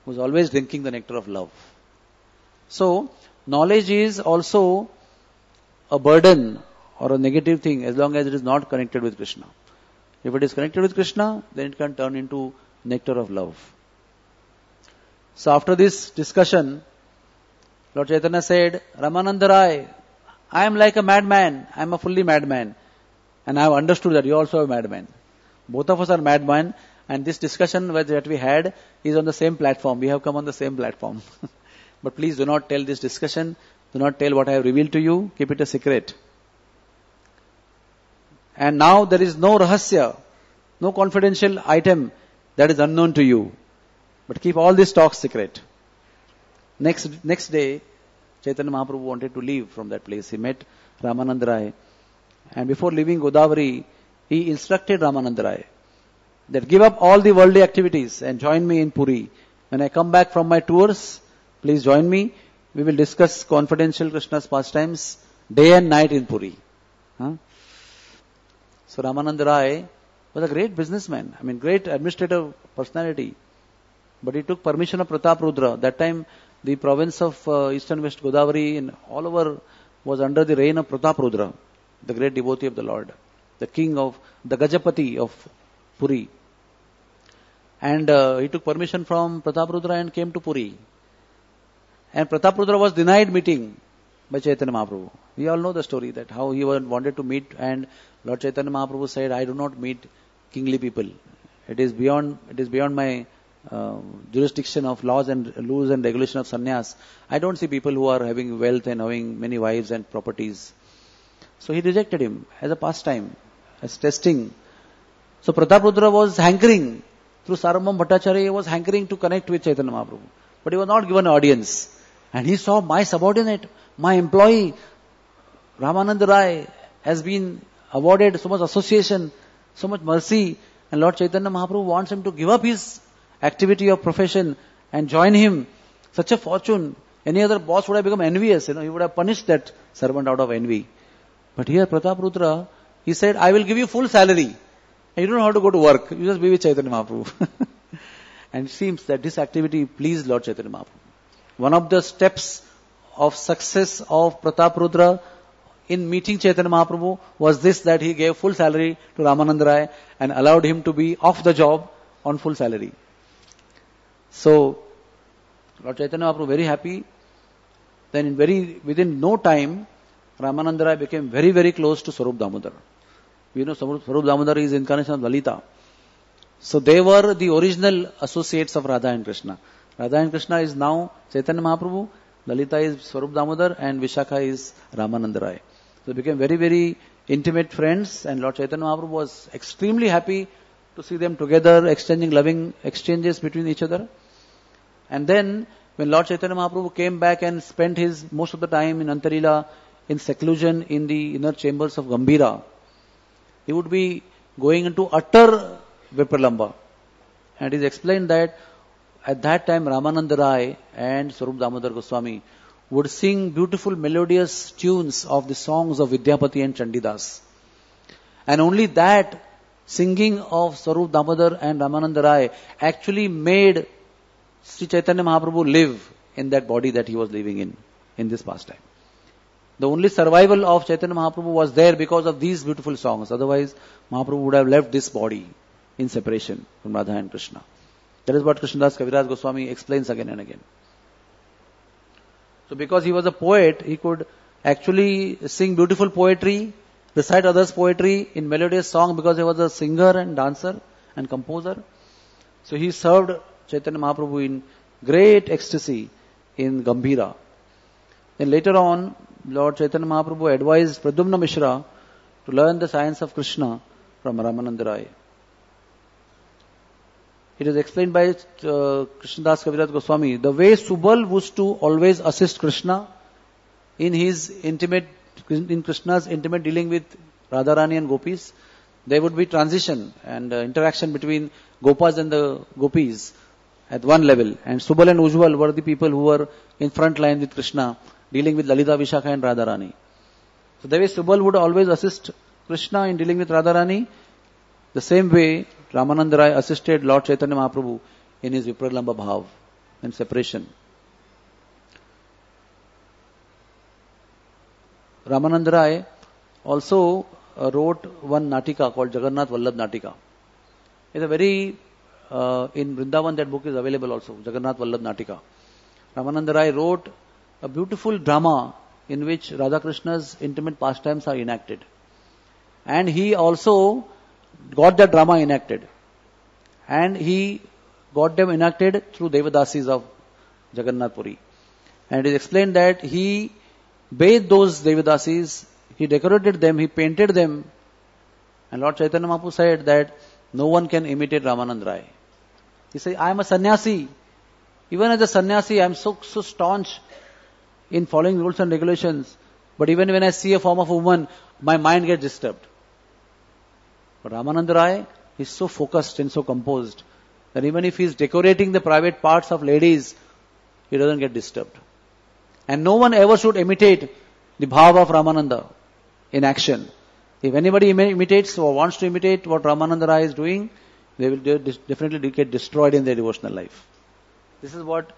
who is always drinking the nectar of love. So, knowledge is also a burden or a negative thing as long as it is not connected with Krishna. If it is connected with Krishna, then it can turn into nectar of love. So after this discussion, Lord Chaitanya said, Ramananda Rai, I am like a madman. I am a fully madman. And I have understood that you are also a madman. Both of us are madmen. And this discussion that we had is on the same platform. We have come on the same platform. But please do not tell this discussion. Do not tell what I have revealed to you. Keep it a secret. And now there is no rahasya, no confidential item that is unknown to you. But keep all these talks secret. Next day, Chaitanya Mahaprabhu wanted to leave from that place. He met Ramananda Rai. And before leaving Godavari, he instructed Ramananda Rai that give up all the worldly activities and join me in Puri. When I come back from my tours, please join me. We will discuss confidential Krishna's pastimes day and night in Puri. So Ramananda Rai was a great businessman. Great administrative personality. But he took permission of Prataprudra. That time, the province of East and West Godavari and all over was under the reign of Prataprudra, the great devotee of the Lord, the king of, the Gajapati of Puri. And he took permission from Prataprudra and came to Puri. And Prataprudra was denied meeting by Chaitanya Mahaprabhu. We all know the story that how he wanted to meet, and Lord Chaitanya Mahaprabhu said, I do not meet kingly people. It is beyond my jurisdiction of laws and regulation of sannyas. I don't see people who are having wealth and having many wives and properties. So he rejected him as a pastime, as testing. So Prataprudra was hankering. Through Sarvabhauma Bhattacharya, he was hankering to connect with Chaitanya Mahaprabhu. But he was not given an audience. And he saw my subordinate, my employee, Ramananda Rai, has been awarded so much association, so much mercy. And Lord Chaitanya Mahaprabhu wants him to give up his activity of profession and join him. Such a fortune. Any other boss would have become envious. He would have punished that servant out of envy. But here Prataprudra, he said, I will give you full salary. And you don't have to go to work. You just be with Chaitanya Mahaprabhu. And it seems that this activity pleased Lord Chaitanya Mahaprabhu. One of the steps of success of Prataprudra in meeting Chaitanya Mahaprabhu was this, that he gave full salary to Ramananda Rai and allowed him to be off the job on full salary. So, Lord Chaitanya Mahaprabhu very happy. Then within no time, Ramananda Rai became very, very close to Swarup Damodar. We know Swarup Damodar is incarnation of Lalita. So they were the original associates of Radha and Krishna. Radha and Krishna is now Chaitanya Mahaprabhu, Lalita is Swarup Damodar, and Vishakha is Ramananda Rai. So they became very, very intimate friends, and Lord Chaitanya Mahaprabhu was extremely happy to see them together, exchanging loving exchanges between each other. And then, when Lord Chaitanya Mahaprabhu came back and spent his most of the time in Antarila, in seclusion in the inner chambers of Gambhira, he would be going into utter Vipralamba. And it is explained that at that time Ramananda Rai and Swarup Damodar Goswami would sing beautiful melodious tunes of the songs of Vidyapati and Chandidas. And only that singing of Swarup Damodar and Ramananda Rai actually made Sri Chaitanya Mahaprabhu live in that body that he was living in this pastime. The only survival of Chaitanya Mahaprabhu was there because of these beautiful songs. Otherwise, Mahaprabhu would have left this body in separation from Radha and Krishna. That is what Krishnadas Kaviraj Goswami explains again and again. So because he was a poet, he could actually sing beautiful poetry, recite others' poetry in melodious song because he was a singer and dancer and composer. So he served Chaitanya Mahaprabhu in great ecstasy in Gambhira. Then later on, Lord Chaitanya Mahaprabhu advised Pradyumna Mishra to learn the science of Krishna from Ramananda Rai. It is explained by Krishnadas Kaviraj Goswami, the way Subal was to always assist Krishna in Krishna's intimate dealing with Radharani and Gopis, there would be transition and interaction between Gopas and the Gopis at one level. And Subal and Ujjwal were the people who were in front line with Krishna, dealing with Lalita, Vishakha and Radharani. So the way Subal would always assist Krishna in dealing with Radharani, the same way Ramananda Rai assisted Lord Chaitanya Mahaprabhu in his Vipralamba Bhav and separation. Ramananda Rai also wrote one Natika called Jagannath Vallabh Natika. It's a very, in Vrindavan that book is available also, Jagannath Vallabh Natika. Ramananda Rai wrote a beautiful drama in which Radha Krishna's intimate pastimes are enacted. And he also got that drama enacted. And he got them enacted through Devadasis of Jagannath Puri. And it is explained that he bathed those Devadasis, he decorated them, he painted them. And Lord Chaitanya Mahaprabhu said that no one can imitate Ramananda Rai. He said, I am a sannyasi. Even as a sannyasi, I am so staunch in following rules and regulations. But even when I see a form of a woman, my mind gets disturbed. But Ramananda Rai is so focused and so composed that even if he is decorating the private parts of ladies, he doesn't get disturbed. And no one ever should imitate the bhava of Ramananda in action. If anybody imitates or wants to imitate what Ramananda Rai is doing, they will definitely get destroyed in their devotional life. This is what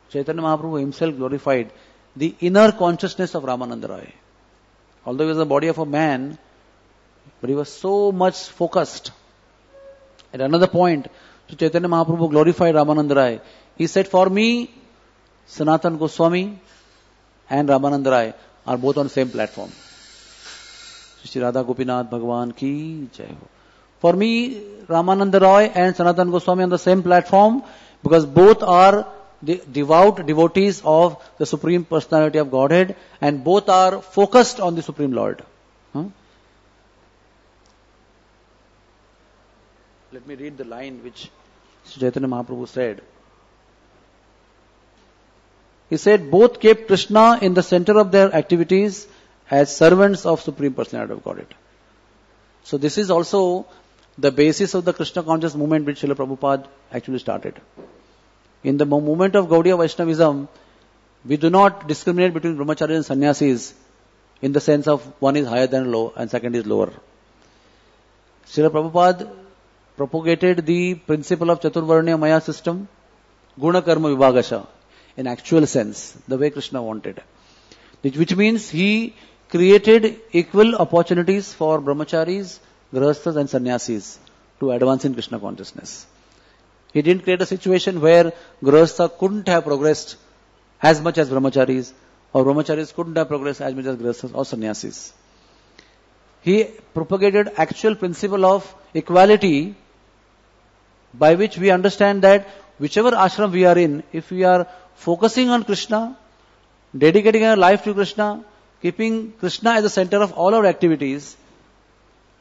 Chaitanya Mahaprabhu himself glorified, the inner consciousness of Ramananda Rai. Although he was the body of a man, but he was so much focused. At another point, Chaitanya Mahaprabhu glorified Ramananda Rai. He said, for me, Sanatana Goswami and Ramananda Rai are both on the same platform. Shri Radha Gopinath Bhagavan ki jai ho. For me, Ramananda Rai and Sanatana Goswami on the same platform because both are the devout devotees of the Supreme Personality of Godhead and both are focused on the Supreme Lord. Let me read the line which Chaitanya Mahaprabhu said. He said, both kept Krishna in the center of their activities as servants of Supreme Personality of Godhead. So this is also the basis of the Krishna conscious movement which Srila Prabhupada actually started. In the movement of Gaudiya Vaishnavism, we do not discriminate between brahmacharis and sannyasis in the sense of one is higher than low and second is lower. Srila Prabhupada propagated the principle of Chaturvarnya Maya system, Guna Karma Vibhagasha, in actual sense, the way Krishna wanted. Which means he created equal opportunities for brahmacharis, grahasthas and sannyasis to advance in Krishna consciousness. He didn't create a situation where grahastha couldn't have progressed as much as brahmacharis, or brahmacharis couldn't have progressed as much as grahasthas or sannyasis. He propagated actual principle of equality by which we understand that whichever ashram we are in, if we are focusing on Krishna, dedicating our life to Krishna, keeping Krishna as the center of all our activities,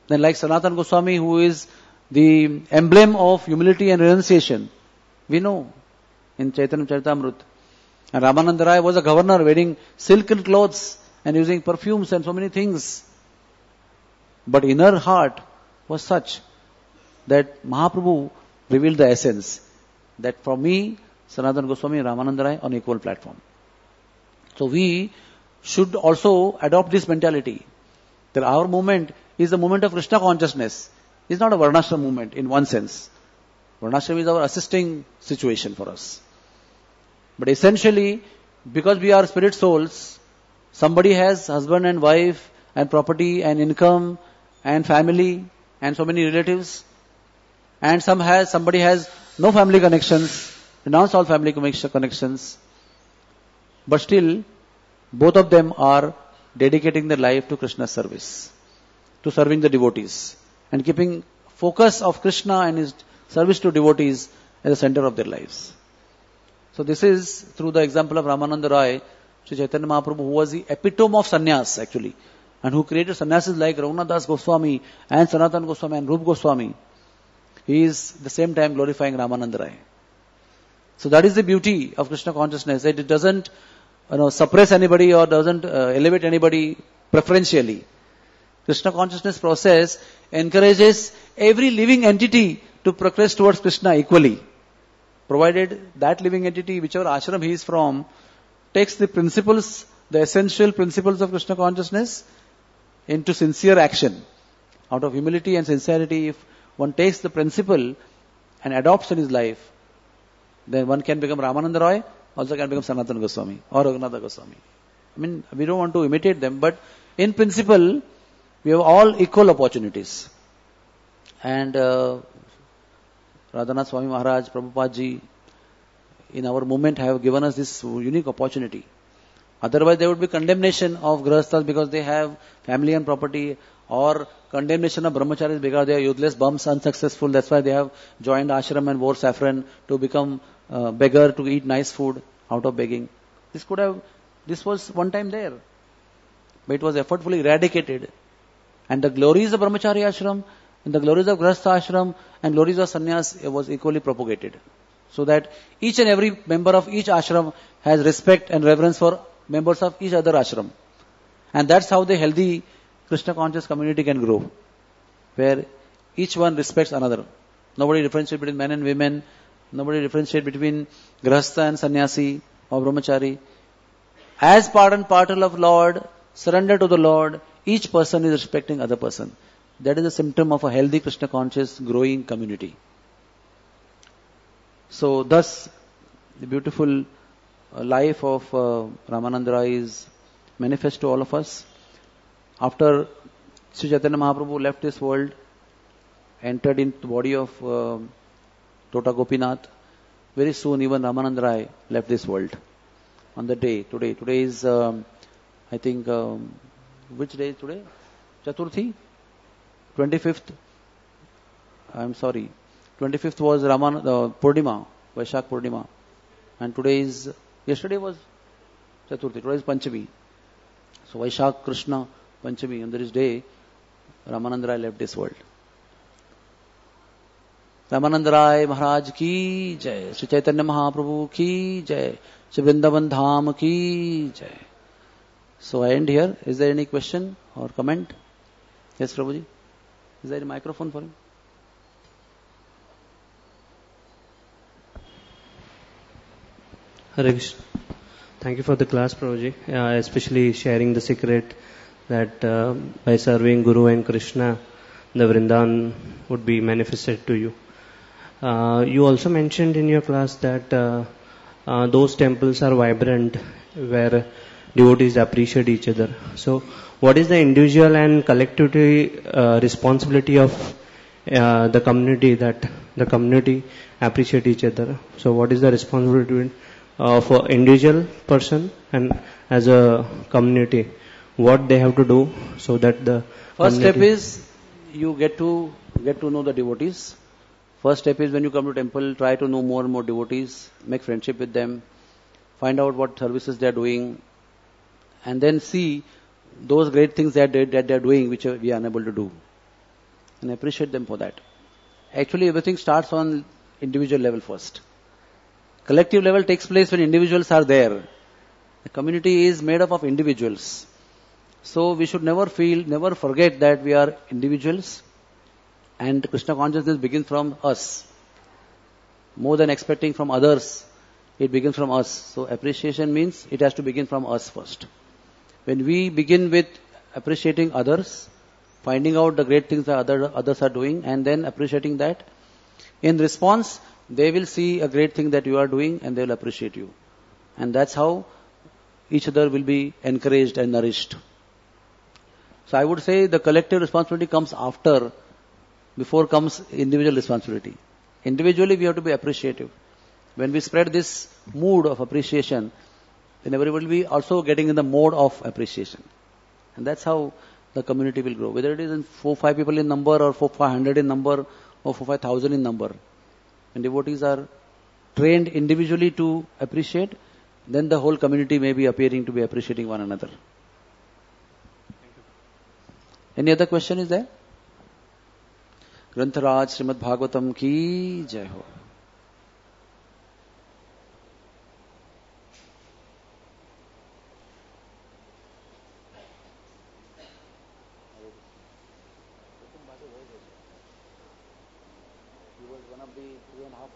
then like Sanatana Goswami, who is the emblem of humility and renunciation, we know in Chaitanya Charitamrita And Ramananda Rai was a governor wearing silken clothes and using perfumes and so many things. But inner heart was such that Mahaprabhu revealed the essence. That for me, Sanatana Goswami and Ramananda Rai on equal platform. So we should also adopt this mentality. That our movement is the movement of Krishna consciousness. It's not a Varnashram movement in one sense. Varnashram is our assisting situation for us. But essentially, because we are spirit souls, somebody has husband and wife and property and income and family and so many relatives, and somebody has no family connections, renounce all family connections, but still both of them are dedicating their life to Krishna's service, to serving the devotees, and keeping focus of Krishna and His service to devotees at the center of their lives. So this is through the example of Ramananda Rai, Sri Chaitanya Mahaprabhu, who was the epitome of sannyas actually, and who created sannyasis like Raghunath Das Goswami and Sanatana Goswami and Rup Goswami. He is at the same time glorifying Ramananda Rai. So that is the beauty of Krishna consciousness, that it doesn't suppress anybody or doesn't elevate anybody preferentially. Krishna consciousness process encourages every living entity to progress towards Krishna equally, provided that living entity, whichever ashram he is from, takes the principles, the essential principles of Krishna consciousness into sincere action. Out of humility and sincerity, if one takes the principle and adopts in his life, then one can become Ramananda Roy, also can become Sanatana Goswami or Raghunath Goswami. I mean, we don't want to imitate them, but in principle, we have all equal opportunities. And Radhanath Swami Maharaj, Prabhupada ji, in our movement have given us this unique opportunity. Otherwise, there would be condemnation of Grahasthas because they have family and property, or condemnation of Brahmacharis because they are useless bums, unsuccessful. That's why they have joined ashram and wore saffron to become beggar, to eat nice food out of begging. This was one time there, but it was effortfully eradicated. And the glories of Brahmachari ashram, and the glories of Grahastha ashram, and glories of sannyas was equally propagated. So that each and every member of each ashram has respect and reverence for members of each other ashram. And that's how the healthy Krishna conscious community can grow, where each one respects another. Nobody differentiates between men and women. Nobody differentiates between Grahastha and Sannyasi or Brahmachari. As part and parcel of Lord, surrender to the Lord, each person is respecting other person. That is a symptom of a healthy Krishna conscious growing community. So thus, the beautiful life of Ramananda Rai is manifest to all of us. After Sri Chaitanya Mahaprabhu left this world, entered into the body of Tota Gopinath, very soon even Ramananda Rai left this world. On the day, today is, I think, which day is today? Chaturthi? 25th? I'm sorry. 25th was Purnima, Vaishak Purnima. And yesterday was Chaturthi, today is Panchami. So Vaishak Krishna Panchami, on this day, Ramananda Rai left this world. Ramananda Rai Maharaj ki jai, Sri Chaitanya Mahaprabhu ki jai, Sri Vrindavan Dham ki jai. So I end here. Is there any question or comment? Yes, Prabhuji. Is there a microphone for him? Hare Krishna. Thank you for the class, Prabhuji. Especially sharing the secret that by serving Guru and Krishna, the Vrindavan would be manifested to you. You also mentioned in your class that those temples are vibrant where devotees appreciate each other. So, what is the individual and collectivity responsibility of the community, that the community appreciate each other? So, what is the responsibility of an individual person and as a community? What they have to do so that the first step is you get to know the devotees. First step is when you come to temple, try to know more and more devotees, make friendship with them, find out what services they are doing, and then see those great things that they are doing which we are unable to do, and appreciate them for that. Actually, everything starts on individual level first. Collective level takes place when individuals are there. The community is made up of individuals. So we should never forget that we are individuals and Krishna consciousness begins from us. More than expecting from others, it begins from us. So appreciation means it has to begin from us first. When we begin with appreciating others, finding out the great things that others are doing and then appreciating that, in response, they will see a great thing that you are doing and they will appreciate you. And that's how each other will be encouraged and nourished. So I would say the collective responsibility comes before comes individual responsibility. Individually we have to be appreciative. When we spread this mood of appreciation, then everybody will be also getting in the mode of appreciation. And that's how the community will grow. Whether it is in 4-5 people in number or 4-500 in number or 4-5,000 in number. When devotees are trained individually to appreciate, then the whole community may be appearing to be appreciating one another. Any other question is there? Grantharaj Srimad Bhagavatam ki jai ho. He was one of the 2.5